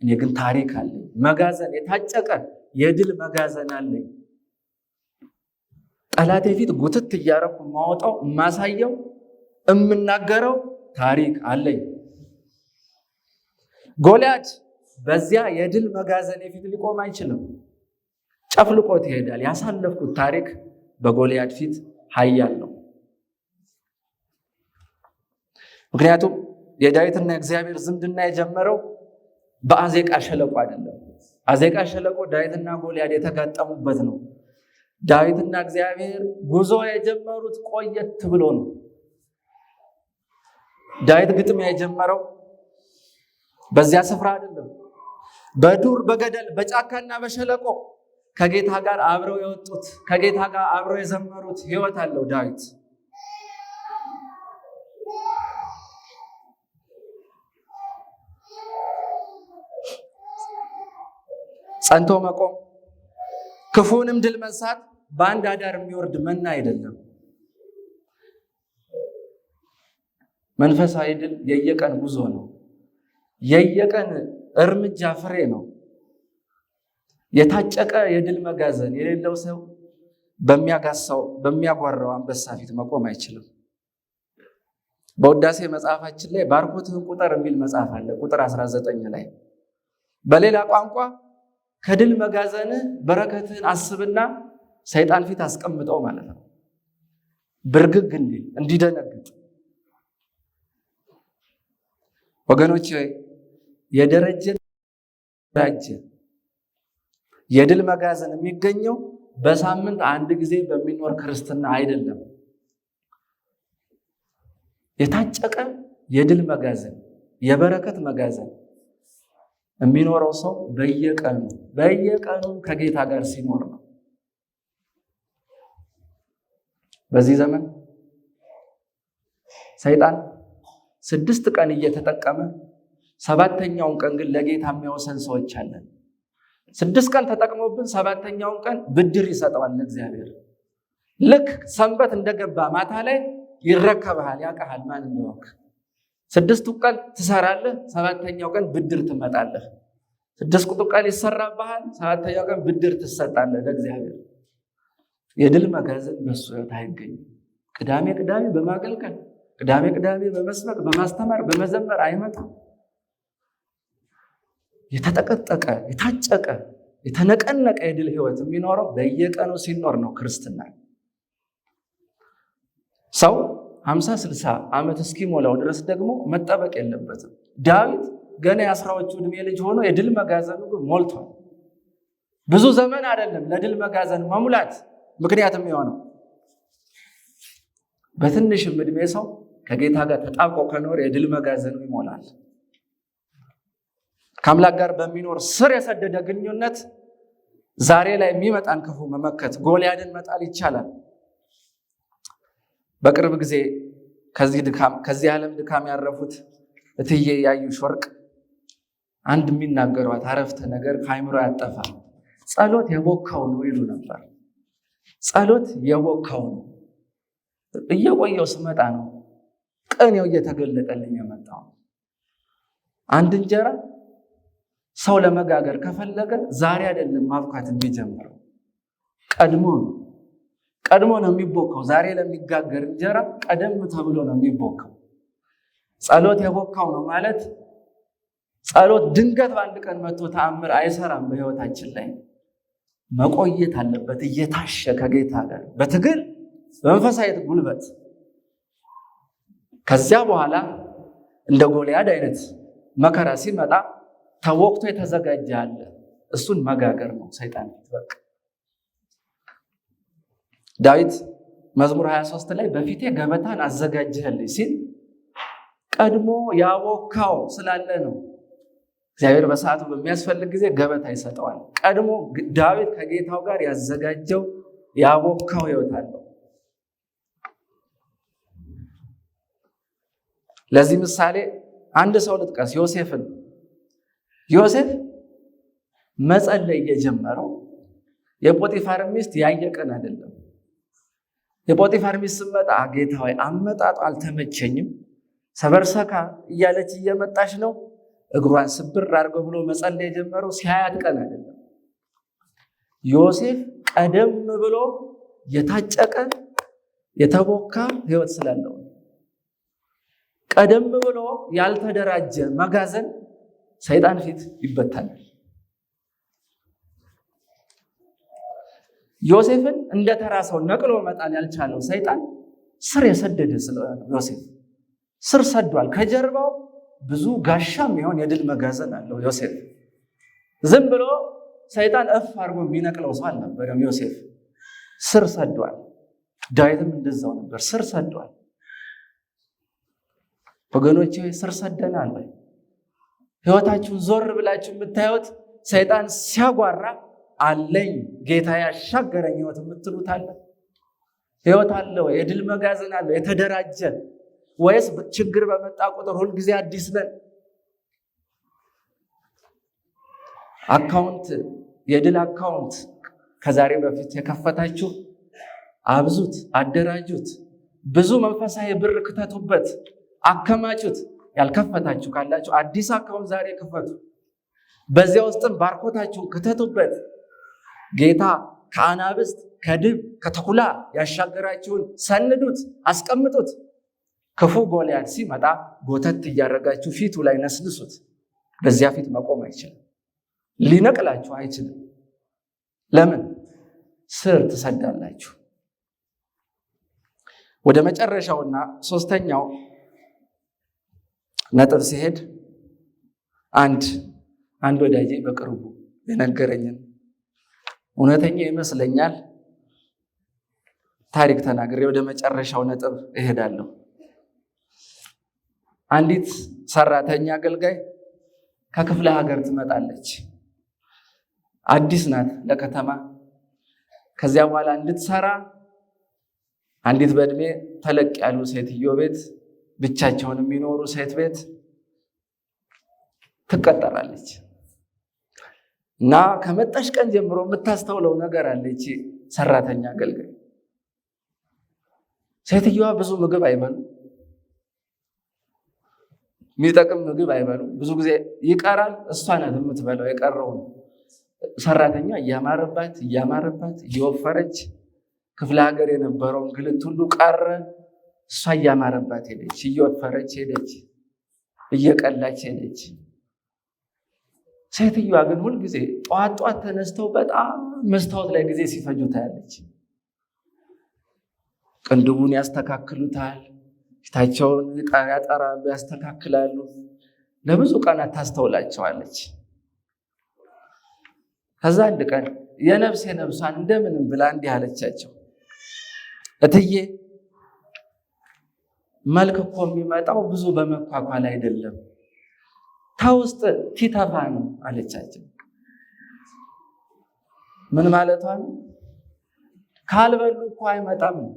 እኔ ግን ታሪክ አለኝ። መጋዘን፣ የታጨቀ የድል መጋዘን አለኝ። ጠላቴ ፊት ጉትት እያረኩ የማወጣው የማሳየው የምናገረው ታሪክ አለኝ። ጎልያድ በዚያ የድል መጋዘን ፊት ሊቆም አይችልም። ጨፍልቆት ይሄዳል። ያሳለፍኩት ታሪክ በጎልያድ ፊት ኃያል ነው። ምክንያቱም የዳዊትና የእግዚአብሔር ዝምድና የጀመረው በአዜቃ ሸለቆ አይደለም። አዜቃ ሸለቆ ዳዊትና ጎልያድ የተጋጠሙበት ነው። ዳዊትና እግዚአብሔር ጉዞ የጀመሩት ቆየት ብሎ ነው። ዳዊት ግጥሚያ የጀመረው በዚያ ስፍራ አይደለም። በዱር በገደል በጫካና በሸለቆ ከጌታ ጋር አብረው የወጡት ከጌታ ጋር አብረው የዘመሩት ሕይወት አለው ዳዊት። ጸንቶ መቆም፣ ክፉንም ድል መንሳት በአንድ አዳር የሚወርድ መና አይደለም። መንፈሳዊ ድል የየቀን ጉዞ ነው። የየቀን እርምጃ ፍሬ ነው። የታጨቀ የድል መጋዘን የሌለው ሰው በሚያጋሳው በሚያጓራው አንበሳ ፊት መቆም አይችልም። በውዳሴ መጽሐፋችን ላይ ባርኮትህን ቁጠር የሚል መጽሐፍ አለ። ቁጥር 19 ላይ በሌላ ቋንቋ ከድል መጋዘንህ በረከትህን አስብና ሰይጣን ፊት አስቀምጠው ማለት ነው። ብርግግ እንዲል እንዲደነግጥ። ወገኖች የደረጀ የድል መጋዘን የሚገኘው በሳምንት አንድ ጊዜ በሚኖር ክርስትና አይደለም። የታጨቀ የድል መጋዘን የበረከት መጋዘን የሚኖረው ሰው በየቀኑ ከጌታ ጋር ሲኖር ነው። በዚህ ዘመን ሰይጣን 6 ቀን እየተጠቀመ 7ኛውን ቀን ግን ለጌታ የሚያወሰን ሰዎች አለን። 6 ቀን ተጠቅሞብን 7ኛውን ቀን ብድር ይሰጠዋል እግዚአብሔር። ልክ ሰንበት እንደገባ ማታ ላይ ይረከብሃል፣ ያውቃል ማን እንደሆንክ። 6ቱ ቀን ትሰራለህ፣ 7ኛው ቀን ብድር ትመጣለህ። 6 ቁጥር ቃል ይሰራብሃል፣ 7ኛው ቀን ብድር ትሰጣለህ ለእግዚአብሔር። የድል መጋዘን በሱ ሕይወት አይገኝም። ቅዳሜ ቅዳሜ በማገልገል ቅዳሜ ቅዳሜ በመስበክ በማስተማር በመዘመር አይመጣም። የተጠቀጠቀ የታጨቀ የተነቀነቀ የድል ሕይወት የሚኖረው በየቀኑ ሲኖር ነው ክርስትና። ሰው 50-60 ዓመት እስኪሞላው ድረስ ደግሞ መጠበቅ የለበትም። ዳዊት ገና የ10ዎቹ ዕድሜ ልጅ ሆኖ የድል መጋዘኑ ሞልቷል። ብዙ ዘመን አይደለም ለድል መጋዘን መሙላት ምክንያትም የሆነው በትንሽም ዕድሜ ሰው ከጌታ ጋር ተጣብቆ ከኖር የድል መጋዘኑ ይሞላል። ከአምላክ ጋር በሚኖር ስር የሰደደ ግንኙነት ዛሬ ላይ የሚመጣን ክፉ መመከት፣ ጎልያድን መጣል ይቻላል። በቅርብ ጊዜ ከዚህ ዓለም ድካም ያረፉት እትዬ ያዩሽ ወርቅ አንድ የሚናገሯት አረፍተ ነገር ከአይምሮ ያጠፋል። ጸሎት የቦካው ነው ይሉ ነበር። ጸሎት የቦካው ነው። እየቆየው ስመጣ ነው ቅኔው እየተገለጠልኝ የመጣው። አንድ እንጀራ ሰው ለመጋገር ከፈለገ ዛሬ አይደለም ማብካት የሚጀምረው፣ ቀድሞ ነው የሚቦካው። ዛሬ ለሚጋገር እንጀራ ቀደም ተብሎ ነው የሚቦካው። ጸሎት የቦካው ነው ማለት ጸሎት ድንገት በአንድ ቀን መጥቶ ተአምር አይሰራም። በሕይወታችን ላይ መቆየት አለበት፣ እየታሸ ከጌታ ጋር በትግል በመንፈሳዊ ጉልበት። ከዚያ በኋላ እንደ ጎልያድ አይነት መከራ ሲመጣ ተወቅቶ የተዘጋጀ አለ። እሱን መጋገር ነው ሰይጣን በቃ። ዳዊት መዝሙር 23 ላይ በፊቴ ገበታን አዘጋጀህልኝ ሲል ቀድሞ ያቦካው ስላለ ነው። እግዚአብሔር በሰዓቱ በሚያስፈልግ ጊዜ ገበታ ይሰጠዋል። ቀድሞ ዳዊት ከጌታው ጋር ያዘጋጀው ያቦካው ሕይወት አለው። ለዚህ ምሳሌ አንድ ሰው ልጥቀስ፣ ዮሴፍን። ዮሴፍ መጸለይ የጀመረው የጶጢፋር ሚስት ያየቀን አይደለም። የጶጢፋር ሚስት ስትመጣ ጌታ ሆይ አመጣጡ አልተመቸኝም፣ ሰበርሰካ እያለች እየመጣች ነው፣ እግሯን ስብር አድርጎ ብሎ መጸለይ የጀመረው ሲያያት ቀን አይደለም። ዮሴፍ ቀደም ብሎ የታጨቀ የተቦካ ሕይወት ስላለው ቀደም ብሎ ያልተደራጀ መጋዘን ሰይጣን ፊት ይበታል። ዮሴፍን እንደ ተራ ሰው ነቅሎ መጣል ያልቻለው ሰይጣን ስር የሰደደ ስለሆነ ዮሴፍ ስር ሰዷል። ከጀርባው ብዙ ጋሻም ይሆን የድል መጋዘን አለው ዮሴፍ። ዝም ብሎ ሰይጣን እፍ አድርጎ የሚነቅለው ሰው አልነበረም። ዮሴፍ ስር ሰዷል። ዳዊትም እንደዛው ነበር፣ ስር ሰዷል። ወገኖቼ ስር ሰደናል ወይ? ሕይወታችሁን ዞር ብላችሁ የምታዩት ሰይጣን ሲያጓራ አለኝ ጌታ ያሻገረኝ ሕይወት የምትሉት አለ? ሕይወት አለ ወይ? የድል መጋዘን አለ የተደራጀ? ወይስ ችግር በመጣ ቁጥር ሁልጊዜ አዲስ ነን? አካውንት የድል አካውንት ከዛሬ በፊት የከፈታችሁ አብዙት፣ አደራጁት፣ ብዙ መንፈሳዊ ብር ክተቱበት፣ አከማቹት። ያልከፈታችሁ ካላችሁ አዲስ አካውንት ዛሬ ክፈቱ። በዚያ ውስጥም ባርኮታችሁን ክተቱበት። ጌታ ከአናብስት ከድብ ከተኩላ ያሻገራችሁን ሰንዱት፣ አስቀምጡት። ክፉ ጎልያድ ሲመጣ ጎተት እያደረጋችሁ ፊቱ ላይ ነስንሱት። በዚያ ፊት መቆም አይችልም፣ ሊነቅላችሁ አይችልም። ለምን? ስር ትሰዳላችሁ። ወደ መጨረሻውና ሶስተኛው ነጥብ ሲሄድ አንድ ወዳጄ በቅርቡ የነገረኝን እውነተኛ ይመስለኛል ታሪክ ተናግሬ ወደ መጨረሻው ነጥብ እሄዳለሁ። አንዲት ሰራተኛ አገልጋይ ከክፍለ ሀገር ትመጣለች። አዲስ ናት ለከተማ። ከዚያ በኋላ እንድትሰራ አንዲት በእድሜ ተለቅ ያሉ ሴትዮ ቤት፣ ብቻቸውን የሚኖሩ ሴት ቤት ትቀጠራለች። እና ከመጣሽ ቀን ጀምሮ የምታስተውለው ነገር አለች። ሰራተኛ አገልጋይ ሴትዮዋ ብዙ ምግብ አይበሉ፣ የሚጠቅም ምግብ አይበሉም። ብዙ ጊዜ ይቀራል፣ እሷ ናት የምትበላው። የቀረውን ሰራተኛ እያማረባት እየወፈረች ክፍለ ሀገር የነበረውን ግልት ሁሉ ቀረ። እሷ እያማረባት ሄደች፣ እየወፈረች ሄደች፣ እየቀላች ሄደች። ሴትዮዋ ግን ሁልጊዜ ጠዋት ተነስተው በጣም መስታወት ላይ ጊዜ ሲፈጁ ታያለች። ቅንድቡን ያስተካክሉታል፣ ፊታቸውን ያጠራሉ፣ ያስተካክላሉ። ለብዙ ቀናት ታስተውላቸዋለች። ከዛ አንድ ቀን የነፍሷን እንደምንም ብላ እንዲህ አለቻቸው፣ እትዬ መልክ እኮ የሚመጣው ብዙ በመኳኳል አይደለም፣ ከውስጥ ቲተፋ ነው አለቻቸው። ምን ማለቷ ነው? ካልበሉ እኮ አይመጣም ነው።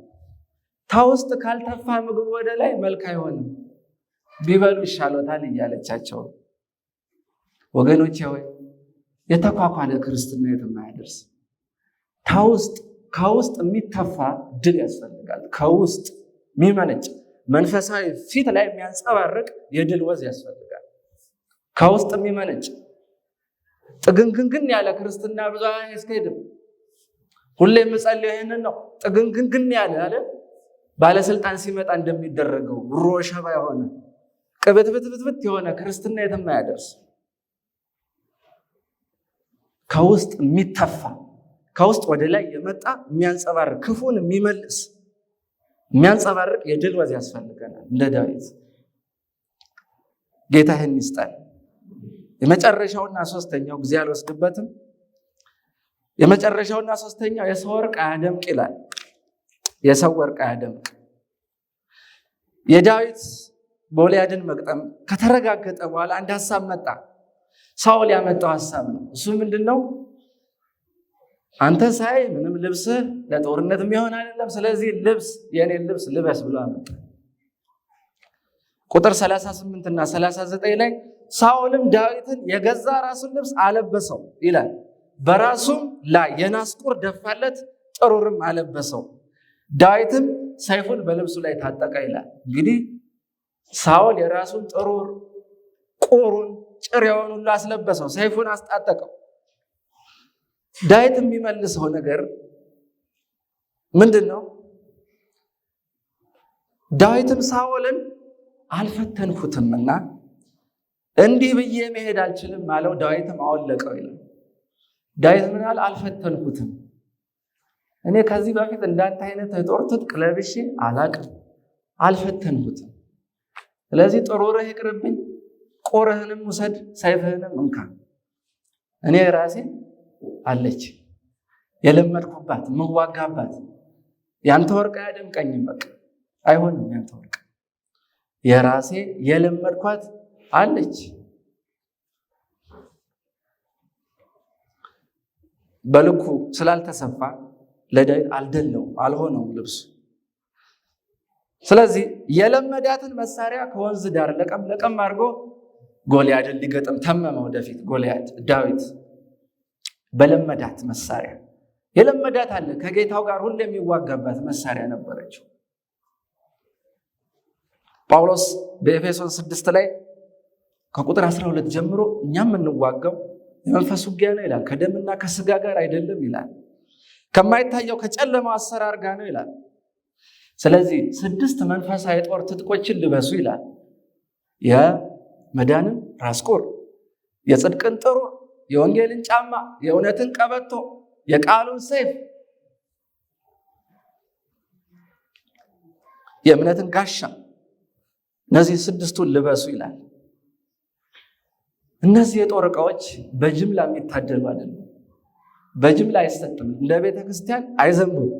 ከውስጥ ካልተፋ ምግብ ወደ ላይ መልክ አይሆንም፣ ቢበሉ ይሻሎታል እያለቻቸው። ወገኖቼ ሆይ የተኳኳለ ክርስትና የትም አያደርስ። ከውስጥ የሚተፋ ድል ያስፈልጋል። ከውስጥ የሚመነጭ መንፈሳዊ ፊት ላይ የሚያንጸባርቅ የድል ወዝ ያስፈልጋል። ከውስጥ የሚመነጭ ጥግንግንግን ያለ ክርስትና ብዙ አያስኬድም። ሁሌ የምጸልየው ይህንን ነው። ጥግንግንግን ያለ ባለስልጣን ሲመጣ እንደሚደረገው ብሮ ሸባ የሆነ ቅብትብትብት የሆነ ክርስትና የትም አያደርስ። ከውስጥ የሚተፋ ከውስጥ ወደ ላይ የመጣ የሚያንጸባርቅ ክፉን የሚመልስ የሚያንጸባርቅ የድል ወዝ ያስፈልገናል። እንደ ዳዊት ጌታ ይህን ይስጣል። የመጨረሻውና ሶስተኛው ጊዜ አልወስድበትም። የመጨረሻውና ሶስተኛው የሰው ወርቅ አያደምቅ ይላል። የሰው ወርቅ አያደምቅ። የዳዊት ጎልያድን መቅጠም ከተረጋገጠ በኋላ አንድ ሀሳብ መጣ። ሳኦል ያመጣው ሀሳብ ነው። እሱ ምንድነው? አንተ ሳይ ምንም ልብስህ ለጦርነት የሚሆን አይደለም፣ ስለዚህ የኔን ልብስ ልበስ ብሎ አመጣ። ቁጥር 38 እና 39 ላይ ሳኦልም ዳዊትን የገዛ ራሱን ልብስ አለበሰው ይላል። በራሱም ላይ የናስ ቁር ደፋለት፣ ጥሩርም አለበሰው። ዳዊትም ሰይፉን በልብሱ ላይ ታጠቀ ይላል። እንግዲህ ሳኦል የራሱን ጥሩር ቁሩን ጭሬውን ሁሉ አስለበሰው፣ ሰይፉን አስጣጠቀው። ዳዊት የሚመልሰው ነገር ምንድን ነው? ዳዊትም ሳኦልን አልፈተንኩትምና እንዲህ ብዬ መሄድ አልችልም አለው። ዳዊትም አወለቀው ይላል። ዳዊት ምን አለ? አልፈተንኩትም። እኔ ከዚህ በፊት እንዳንተ አይነት የጦር ትጥቅ ለብሼ አላቅም፣ አልፈተንኩትም። ስለዚህ ጥሩርህ ይቅርብኝ፣ ቁርህንም ውሰድ፣ ሰይፍህንም እንካ። እኔ ራሴ አለች የለመድኩባት የምዋጋባት። ያንተ ወርቅ አያደምቀኝም፣ በቃ አይሆንም። ያንተ ወርቅ የራሴ የለመድኳት አለች። በልኩ ስላልተሰፋ ለዳዊት አልደለውም፣ አልሆነውም ልብሱ። ስለዚህ የለመዳትን መሳሪያ ከወንዝ ዳር ለቀም አድርጎ ጎልያድን ሊገጥም ተመመ። ወደፊት ጎልያድ ዳዊት በለመዳት መሳሪያ የለመዳት አለ። ከጌታው ጋር ሁሉ የሚዋጋባት መሳሪያ ነበረችው። ጳውሎስ በኤፌሶን 6 ላይ ከቁጥር 12 ጀምሮ እኛም የምንዋጋው የመንፈስ ውጊያ ነው ይላል። ከደምና ከስጋ ጋር አይደለም ይላል። ከማይታየው ከጨለማው አሰራር ጋር ነው ይላል። ስለዚህ 6 መንፈሳዊ የጦር ትጥቆችን ልበሱ ይላል። የመዳንን ራስ ቁር፣ የጽድቅን ጥሩር፣ የወንጌልን ጫማ፣ የእውነትን ቀበቶ፣ የቃሉን ሰይፍ፣ የእምነትን ጋሻ፣ እነዚህ 6ቱን ልበሱ ይላል። እነዚህ የጦር ዕቃዎች በጅምላ የሚታደሉ አይደለም። በጅምላ አይሰጥም። እንደ ቤተ ክርስቲያን አይዘንቡም።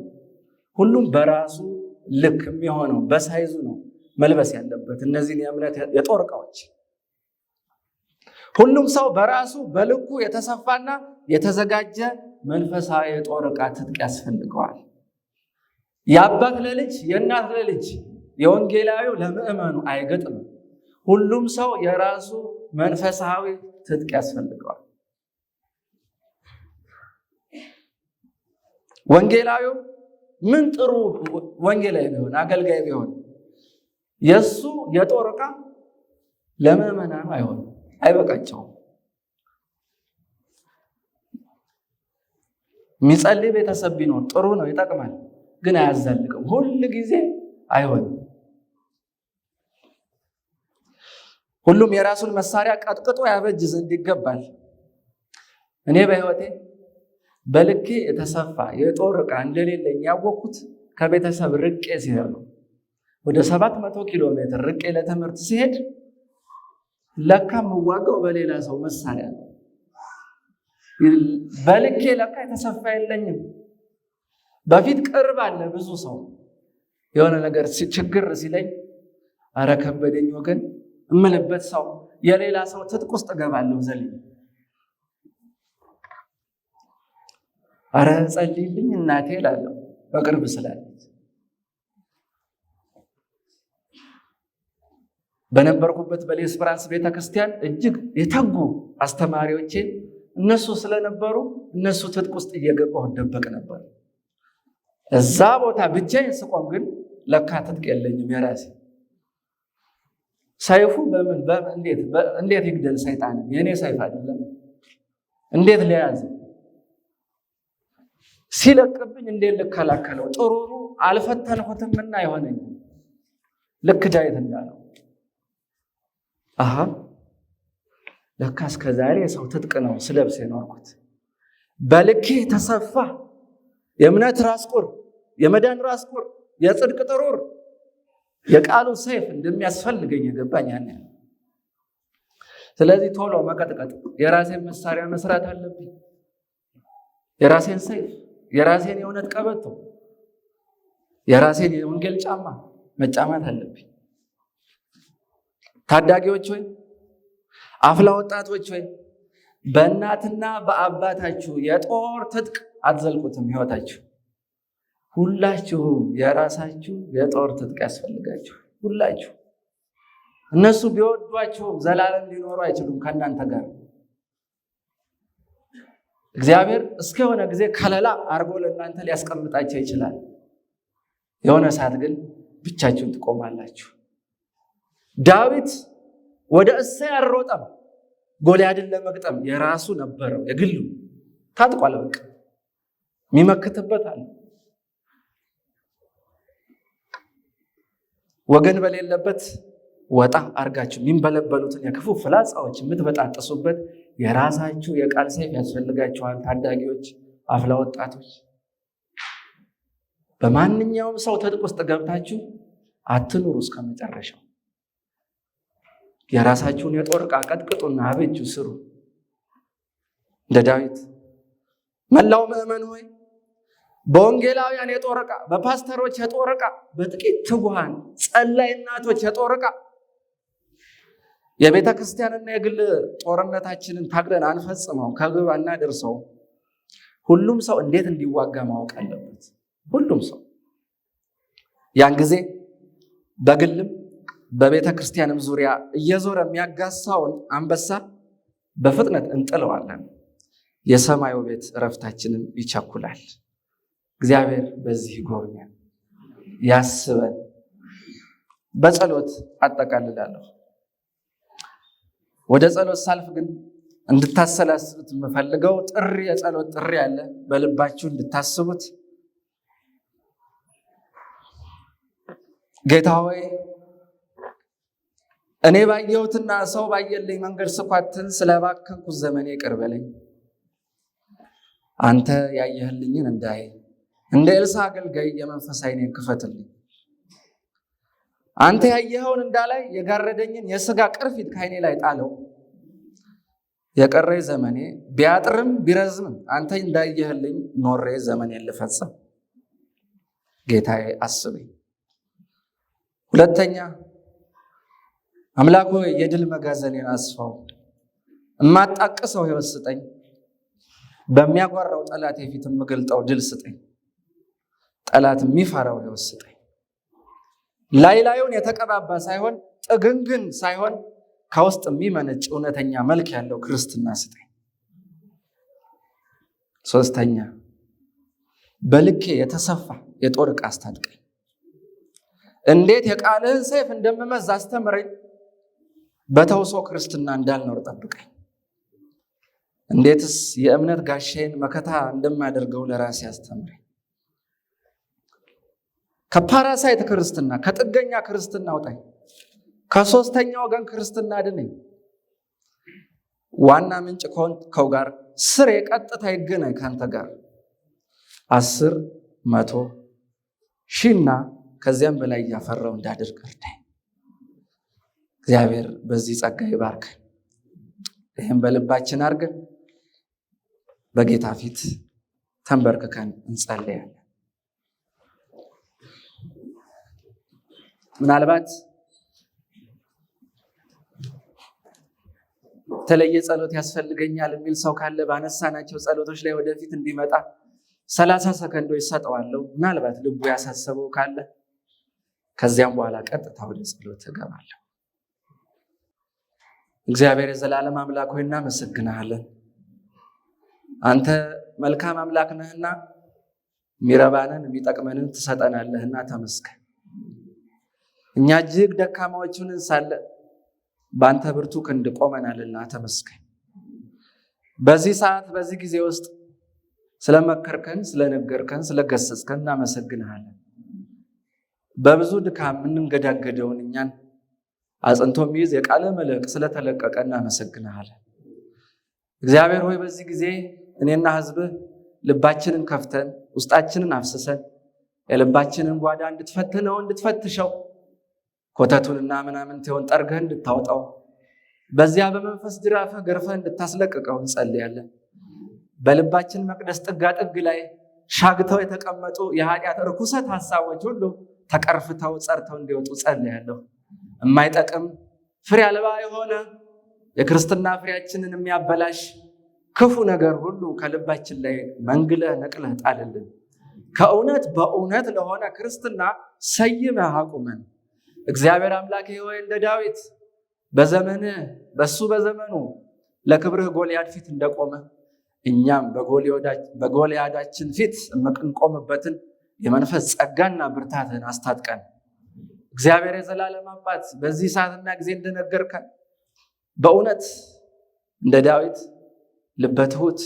ሁሉም በራሱ ልክ የሚሆነው በሳይዙ ነው መልበስ ያለበት። እነዚህን የእምነት የጦር ዕቃዎች ሁሉም ሰው በራሱ በልኩ የተሰፋና የተዘጋጀ መንፈሳዊ የጦር ዕቃ ትጥቅ ያስፈልገዋል። የአባት ለልጅ የእናት ለልጅ የወንጌላዊው ለምዕመኑ አይገጥምም። ሁሉም ሰው የራሱ መንፈሳዊ ትጥቅ ያስፈልገዋል። ወንጌላዊው ምን ጥሩ ወንጌላዊ ቢሆን አገልጋይ ቢሆን የሱ የጦር ዕቃ ለምዕመናኑ አይሆንም፣ አይበቃቸውም። የሚጸልይ ቤተሰብ ቢኖር ጥሩ ነው፣ ይጠቅማል፣ ግን አያዛልቅም። ሁል ጊዜ አይሆንም። ሁሉም የራሱን መሳሪያ ቀጥቅጦ ያበጅ ዘንድ ይገባል። እኔ በሕይወቴ በልኬ የተሰፋ የጦር ዕቃ እንደሌለኝ ያወቅኩት ከቤተሰብ ርቄ ሲሄድ ነው። ወደ 700 ኪሎ ሜትር ርቄ ለትምህርት ሲሄድ ለካ የምዋጋው በሌላ ሰው መሳሪያ ነው። በልኬ ለካ የተሰፋ የለኝም። በፊት ቅርብ አለ ብዙ ሰው የሆነ ነገር ችግር ሲለኝ አረ ከበደኝ ወገን እምልበት ሰው የሌላ ሰው ትጥቅ ውስጥ እገባለሁ ዘልኝ። አረ ጸልይልኝ እናቴ እላለሁ በቅርብ ስላለች። በነበርኩበት በሌስፕራንስ ቤተክርስቲያን እጅግ የተጉ አስተማሪዎቼ እነሱ ስለነበሩ እነሱ ትጥቅ ውስጥ እየገባሁ ደበቅ ነበር። እዛ ቦታ ብቻዬን ስቆም ግን ለካ ትጥቅ የለኝም የራሴ። ሰይፉ እንዴት ይግደል ሰይጣን? የኔ ሰይፍ አይደለም። እንዴት ሊያዝ ሲለቅብኝ እንዴት ልከላከለው? ጥሩሩ አልፈተንኩትምና አይሆነኝ። ልክ ዳዊት እንዳለው ለካ እስከ ዛሬ የሰው ትጥቅ ነው ስለብስ የኖርኩት። በልኬ ተሰፋ የእምነት ራስ ቁር፣ የመዳን ራስ ቁር፣ የጽድቅ ጥሩር፣ የቃሉ ሰይፍ እንደሚያስፈልገኝ የገባኝ ያኔ። ስለዚህ ቶሎ መቀጥቀጥ፣ የራሴን መሳሪያ መስራት አለብኝ። የራሴን ሰይፍ፣ የራሴን የእውነት ቀበቶ፣ የራሴን የወንጌል ጫማ መጫማት አለብኝ። ታዳጊዎች ሆይ፣ አፍላ ወጣቶች ሆይ፣ በእናትና በአባታችሁ የጦር ትጥቅ አትዘልቁትም ህይወታችሁ። ሁላችሁ የራሳችሁ የጦር ትጥቅ ያስፈልጋችሁ። ሁላችሁ እነሱ ቢወዷችሁም ዘላለም ሊኖሩ አይችሉም ከእናንተ ጋር። እግዚአብሔር እስከሆነ ጊዜ ከለላ አርጎ ለእናንተ ሊያስቀምጣቸው ይችላል። የሆነ ሰዓት ግን ብቻችሁን ትቆማላችሁ። ዳዊት ወደ እሴይ አልሮጠም ጎልያድን ለመግጠም። የራሱ ነበረው የግሉ ታጥቋል። በቃ የሚመክትበት አለ። ወገን በሌለበት ወጣ አርጋችሁ የሚንበለበሉትን የክፉ ፍላጻዎች የምትበጣጥሱበት የራሳችሁ የቃል ሰይፍ ያስፈልጋችኋል። ታዳጊዎች፣ አፍላ ወጣቶች፣ በማንኛውም ሰው ትጥቅ ውስጥ ገብታችሁ አትኑሩ እስከ መጨረሻው። የራሳችሁን የጦር ዕቃ ቀጥቅጡና አብጁ፣ ስሩ እንደ ዳዊት። መላው ምዕመን ሆይ በወንጌላውያን የጦር ዕቃ፣ በፓስተሮች የጦር ዕቃ፣ በጥቂት ትጉሃን ጸላይ እናቶች የጦር ዕቃ የቤተ ክርስቲያንና የግል ጦርነታችንን ታግለን አንፈጽመው፣ ከግብ አናደርሰው። ሁሉም ሰው እንዴት እንዲዋጋ ማወቅ አለበት። ሁሉም ሰው ያን ጊዜ በግልም በቤተ ክርስቲያንም ዙሪያ እየዞረ የሚያጋሳውን አንበሳ በፍጥነት እንጥለዋለን። የሰማዩ ቤት እረፍታችንን ይቸኩላል። እግዚአብሔር በዚህ ይጎብኛል፣ ያስበን። በጸሎት አጠቃልላለሁ። ወደ ጸሎት ሳልፍ ግን እንድታሰላስሉት የምፈልገው የጸሎት ጥሪ አለ። በልባችሁ እንድታስቡት። ጌታ ሆይ እኔ ባየሁትና ሰው ባየልኝ መንገድ ስኳትን ስለባከንኩት ዘመኔ ይቅር በለኝ። አንተ ያየህልኝን እንዳይ እንደ ኤልሳ አገልጋይ የመንፈስ ዓይኔን ክፈትልኝ። አንተ ያየኸውን እንዳላይ የጋረደኝን የሥጋ ቅርፊት ከዓይኔ ላይ ጣለው። የቀረኝ ዘመኔ ቢያጥርም ቢረዝምም አንተ እንዳየህልኝ ኖሬ ዘመኔን ልፈጽም። ጌታዬ አስበኝ። ሁለተኛ አምላክ ሆይ የድል መጋዘኔን አስፋው። እማጣቅሰው ሕይወት ስጠኝ። በሚያጓራው ጠላት የፊት የምገልጠው ድል ስጠኝ። ጠላት የሚፈራው ሕይወት ስጠኝ። ላዩን የተቀባባ ሳይሆን ጥግንግን ሳይሆን ከውስጥ የሚመነጭ እውነተኛ መልክ ያለው ክርስትና ስጠኝ። ሶስተኛ በልኬ የተሰፋ የጦር ዕቃ አስታጥቀኝ። እንዴት የቃልህን ሰይፍ እንደምመዝ አስተምረኝ። በተውሶ ክርስትና እንዳልኖር ጠብቀኝ። እንዴትስ የእምነት ጋሻዬን መከታ እንደማደርገው ለራሴ አስተምረኝ። ከፓራሳይት ክርስትና ከጥገኛ ክርስትና አውጣኝ። ከሶስተኛ ወገን ክርስትና አድነኝ። ዋና ምንጭ ከሆንከው ጋር ስሬ ቀጥታ ይገናኝ ካንተ ጋር 10፣ 100፣ 1000 ከዚያም በላይ እያፈራው እንዳደርግ እርዳኝ። እግዚአብሔር በዚህ ጸጋ ይባርከን። ይህም በልባችን አድርገን በጌታ ፊት ተንበርክከን እንጸልያለን። ምናልባት የተለየ ጸሎት ያስፈልገኛል የሚል ሰው ካለ ባነሳናቸው ጸሎቶች ላይ ወደፊት እንዲመጣ 30 ሰከንዶች ሰጠዋለሁ። ምናልባት ልቡ ያሳሰበው ካለ ከዚያም በኋላ ቀጥታ ወደ ጸሎት እገባለሁ። እግዚአብሔር የዘላለም አምላክ ሆይ እናመሰግንሃለን። አንተ መልካም አምላክ ነህና የሚረባንን የሚጠቅመንን ትሰጠናለህና ተመስገን። እኛ እጅግ ደካማዎችን ሳለ በአንተ ብርቱ ክንድ ቆመናልና ተመስገን። በዚህ ሰዓት በዚህ ጊዜ ውስጥ ስለመከርከን፣ ስለነገርከን፣ ስለገሰጽከን እናመሰግንሃለን። በብዙ ድካም የምንገዳገደውን እኛን አጽንቶ የሚይዝ የቃለ መልሕቅ ስለተለቀቀ እናመሰግንሃለን። እግዚአብሔር ሆይ በዚህ ጊዜ እኔና ሕዝብህ ልባችንን ከፍተን ውስጣችንን አፍስሰን የልባችንን ጓዳ እንድትፈትነው እንድትፈትሸው ኮተቱንና ምናምንቴውን ጠርገህ እንድታወጣው በዚያ በመንፈስ ጅራፍህ ገርፈህ እንድታስለቅቀው እንጸልያለን። በልባችን መቅደስ ጥጋጥግ ላይ ሻግተው የተቀመጡ የኃጢአት ርኩሰት ሐሳቦች ሁሉ ተቀርፍተው ጸርተው እንዲወጡ ጸልያለሁ። የማይጠቅም ፍሬ አልባ የሆነ የክርስትና ፍሬያችንን የሚያበላሽ ክፉ ነገር ሁሉ ከልባችን ላይ መንግለህ ነቅለህ ጣልልን። ከእውነት በእውነት ለሆነ ክርስትና ሰይመህ አቁመን። እግዚአብሔር አምላኬ ሆይ እንደ ዳዊት በዘመንህ በሱ በዘመኑ ለክብርህ ጎልያድ ፊት እንደቆመ እኛም በጎልያዳችን ፊት የምንቆምበትን የመንፈስ ጸጋና ብርታትን አስታጥቀን። እግዚአብሔር የዘላለም አባት በዚህ ሰዓትና ጊዜ እንደነገርከን በእውነት እንደ ዳዊት ልበ ትሑት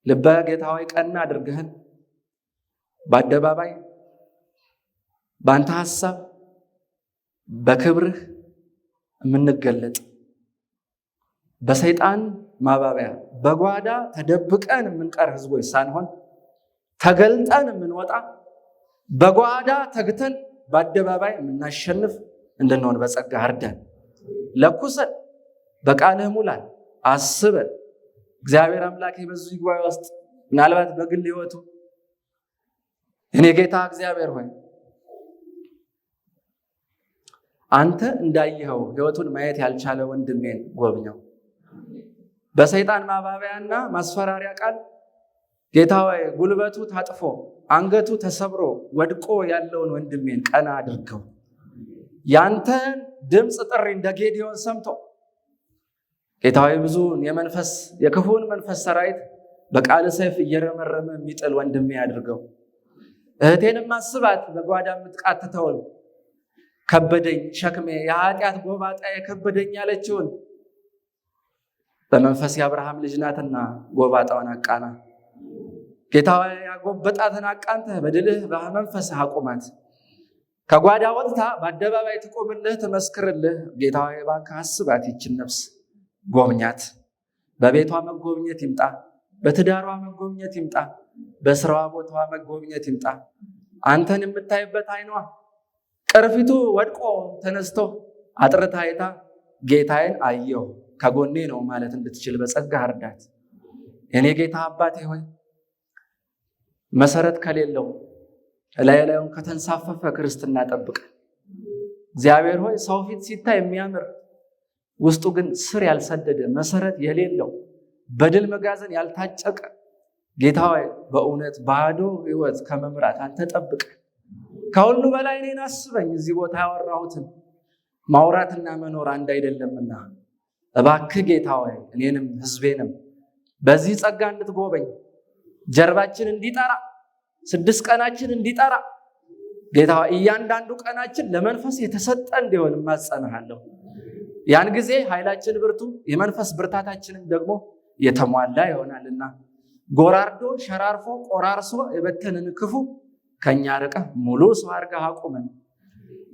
ልበ ጌታዊ ቀና አድርገህን በአደባባይ በአንተ ሐሳብ በክብርህ የምንገለጥ በሰይጣን ማባቢያ በጓዳ ተደብቀን የምንቀር ህዝቦች ሳንሆን ተገልጠን የምንወጣ በጓዳ ተግተን በአደባባይ የምናሸንፍ እንድንሆን በጸጋ እርዳን። ለኩሰን በቃልህ ሙላን፣ አስበን። እግዚአብሔር አምላኬ በዚህ ጉባኤ ውስጥ ምናልባት በግል ህይወቱ እኔ ጌታ እግዚአብሔር ሆይ አንተ እንዳየኸው ህይወቱን ማየት ያልቻለ ወንድሜን ጎብኘው። በሰይጣን ማባቢያና ማስፈራሪያ ቃል ጌታ ሆይ ጉልበቱ ታጥፎ አንገቱ ተሰብሮ ወድቆ ያለውን ወንድሜን ቀና አድርገው። ያንተን ድምፅ ጥሪ እንደ ጌዲዮን ሰምቶ ጌታ ሆይ ብዙውን የክፉን መንፈስ ሰራዊት በቃል ሰይፍ እየረመረመ የሚጥል ወንድሜ አድርገው። እህቴንም አስባት፣ በጓዳ የምትቃትተውን ከበደኝ ሸክሜ የኃጢአት ጎባጣ የከበደኝ ያለችውን በመንፈስ የአብርሃም ልጅ ናትና ጎባጣውን አቃና። ጌታ ሆይ ያጎበጣትን አቃንተህ በድልህ በመንፈስህ አቁማት። ከጓዳ ወጥታ በአደባባይ ትቆምልህ ትመስክርልህ። ጌታ ሆይ እባክህ አስባት፣ ይችን ነፍስ ጎብኛት። በቤቷ መጎብኘት ይምጣ፣ በትዳሯ መጎብኘት ይምጣ፣ በስራዋ ቦታዋ መጎብኘት ይምጣ። አንተን የምታይበት አይኗ ቅርፊቱ ወድቆ ተነስቶ አጥርታ አይታ ጌታዬን አየሁ ከጎኔ ነው ማለት እንድትችል በጸጋ እርዳት። የኔ ጌታ አባቴ ሆይ መሰረት ከሌለው ላዩን ከተንሳፈፈ ክርስትና ጠብቅ። እግዚአብሔር ሆይ ሰው ፊት ሲታይ የሚያምር ውስጡ ግን ስር ያልሰደደ መሰረት የሌለው በድል መጋዘን ያልታጨቀ ጌታ ሆይ በእውነት ባዶ ህይወት ከመምራት አንተ ጠብቅ። ከሁሉ በላይ እኔን አስበኝ። እዚህ ቦታ ያወራሁትን ማውራትና መኖር አንድ አይደለምና እባክህ ጌታ ሆይ እኔንም ህዝቤንም በዚህ ጸጋ እንድትጎበኝ፣ ጀርባችን እንዲጠራ፣ 6 ቀናችን እንዲጠራ ጌታ ሆይ እያንዳንዱ ቀናችን ለመንፈስ የተሰጠ እንዲሆን እማጸንሃለሁ። ያን ጊዜ ኃይላችን ብርቱ፣ የመንፈስ ብርታታችንም ደግሞ የተሟላ ይሆናልና ጎራርዶ ሸራርፎ ቆራርሶ የበተንን ክፉ ከኛ ርቀህ ሙሉ ሰው አድርገህ አቁመን።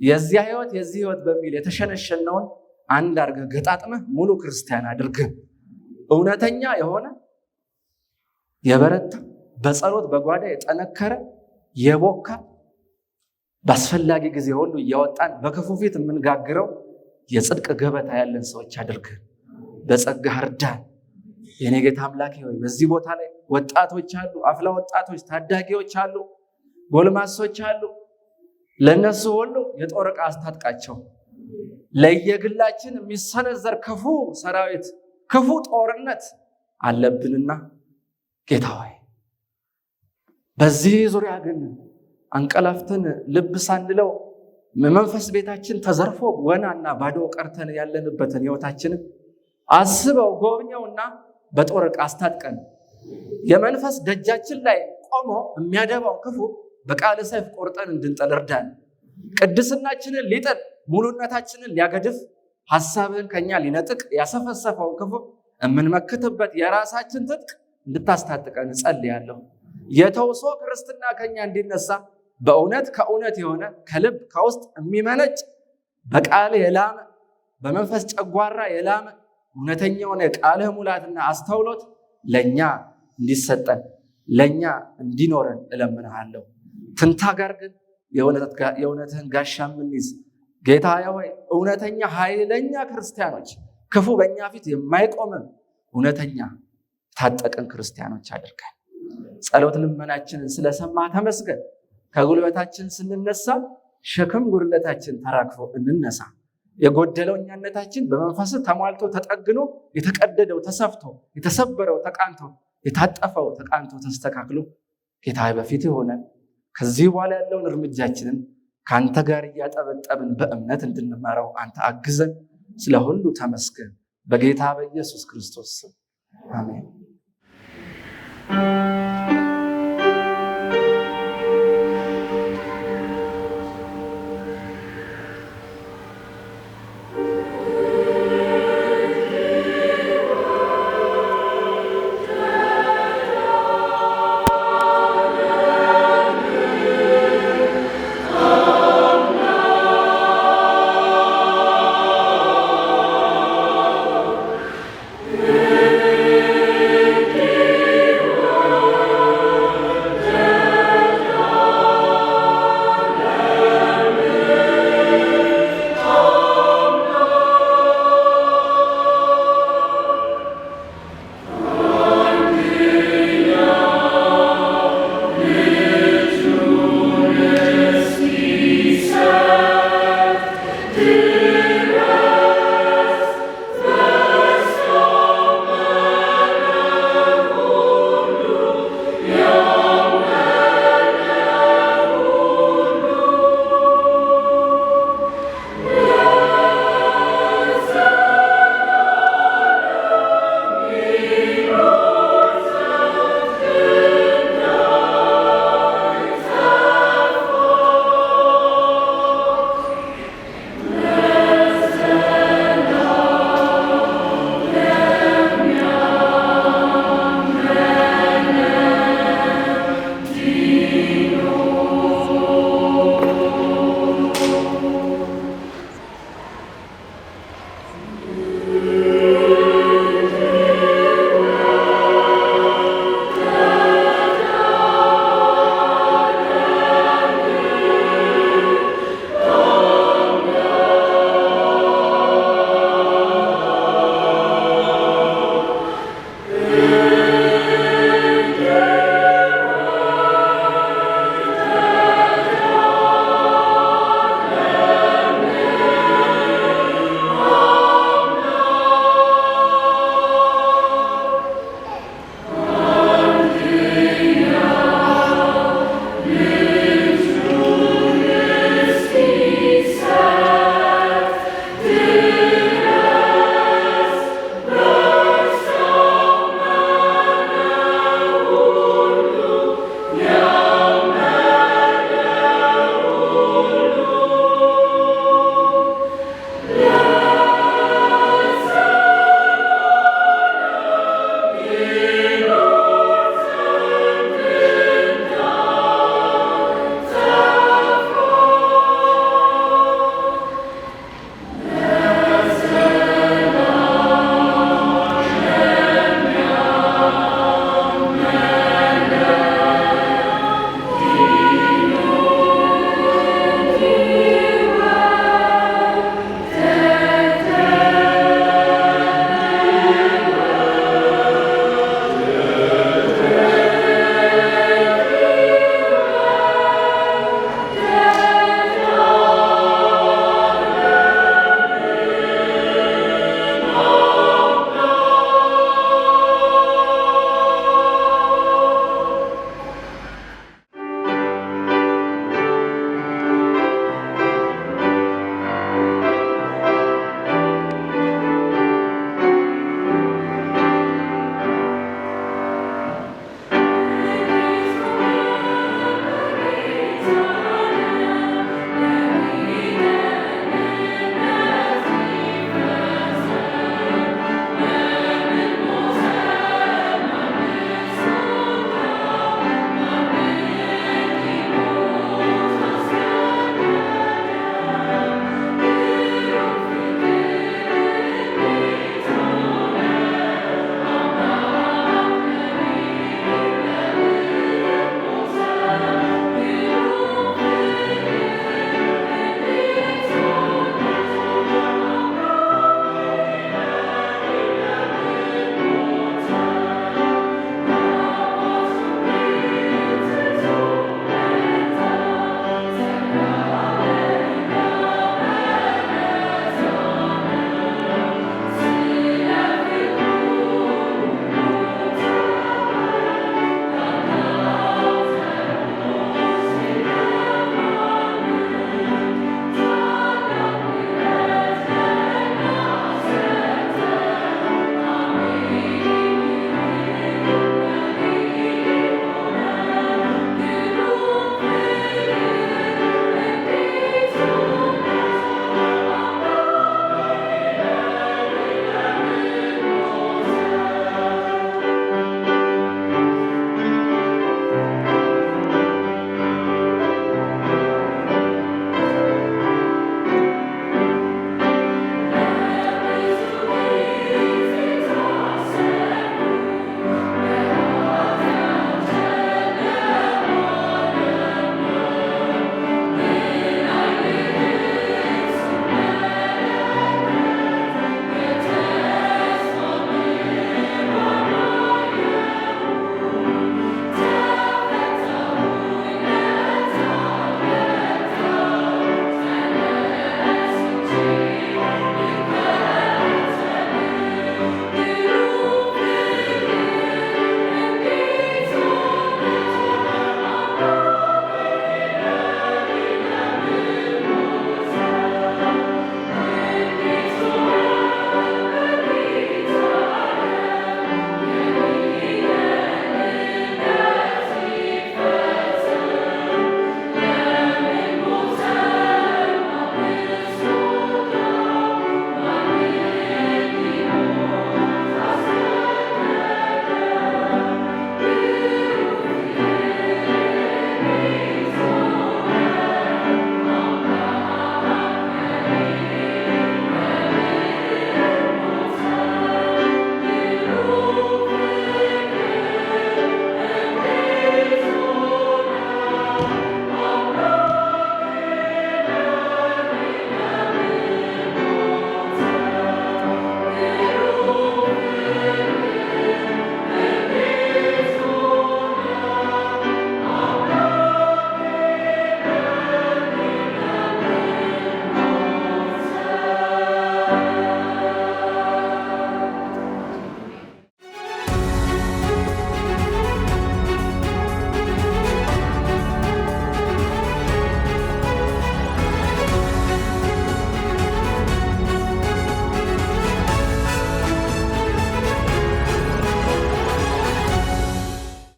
የዚህ ህይወት በሚል የተሸነሸነውን አንድ አድርገህ ገጣጥመህ ሙሉ ክርስቲያን አድርገህ እውነተኛ የሆነ የበረታ በጸሎት በጓዳ የጠነከረ የቦካ በአስፈላጊ ጊዜ ሁሉ እያወጣን በክፉ ፊት የምንጋግረው የጽድቅ ገበታ ያለን ሰዎች አድርገህ በጸጋህ እርዳን። የኔ ጌታ አምላኬ ሆይ በዚህ ቦታ ላይ ወጣቶች አሉ፣ አፍላ ወጣቶች፣ ታዳጊዎች አሉ፣ ጎልማሶች አሉ። ለነሱ ሁሉ የጦር ዕቃ አስታጥቃቸው። ለየግላችን የሚሰነዘር ክፉ ሰራዊት፣ ክፉ ጦርነት አለብንና ጌታ ሆይ በዚህ ዙሪያ ግን አንቀላፍተን ልብ ሳንለው መንፈስ ቤታችን ተዘርፎ ወናና ባዶ ቀርተን ያለንበትን ህይወታችንን አስበው ጎብኘውና በጦር ዕቃ አስታጥቀን የመንፈስ ደጃችን ላይ ቆሞ የሚያደባው ክፉ በቃል ሰይፍ ቆርጠን እንድንጠል እርዳን። ቅድስናችንን ሊጥል ሙሉነታችንን ሊያገድፍ ሐሳብህን ከኛ ሊነጥቅ ያሰፈሰፈውን ክፉ የምንመክትበት የራሳችን ትጥቅ እንድታስታጥቀን እጸልያለሁ። የተውሶ ክርስትና ከኛ እንዲነሳ በእውነት ከእውነት የሆነ ከልብ ከውስጥ የሚመነጭ በቃል የላመ በመንፈስ ጨጓራ የላመ እውነተኛ የሆነ ቃልህ ሙላትና አስተውሎት ለኛ እንዲሰጠን ለኛ እንዲኖረን እለምንሃለሁ። ትንታጋር ግን የእውነትህን ጋሻ የምንይዝ ጌታ ሆይ እውነተኛ ኃይለኛ ክርስቲያኖች፣ ክፉ በእኛ ፊት የማይቆምም እውነተኛ ታጠቅን ክርስቲያኖች አድርገን። ጸሎት ልመናችንን ስለሰማ ተመስገን። ከጉልበታችን ስንነሳ ሸክም ጉድለታችን ተራግፎ እንነሳ። የጎደለው እኛነታችን በመንፈስ ተሟልቶ ተጠግኖ የተቀደደው ተሰፍቶ የተሰበረው ተቃንቶ የታጠፈው ተቃንቶ ተስተካክሎ ጌታ በፊት ሆነን ከዚህ በኋላ ያለውን እርምጃችንን ከአንተ ጋር እያጠበጠብን በእምነት እንድንመራው አንተ አግዘን። ስለ ሁሉ ተመስገን። በጌታ በኢየሱስ ክርስቶስ ስም አሜን።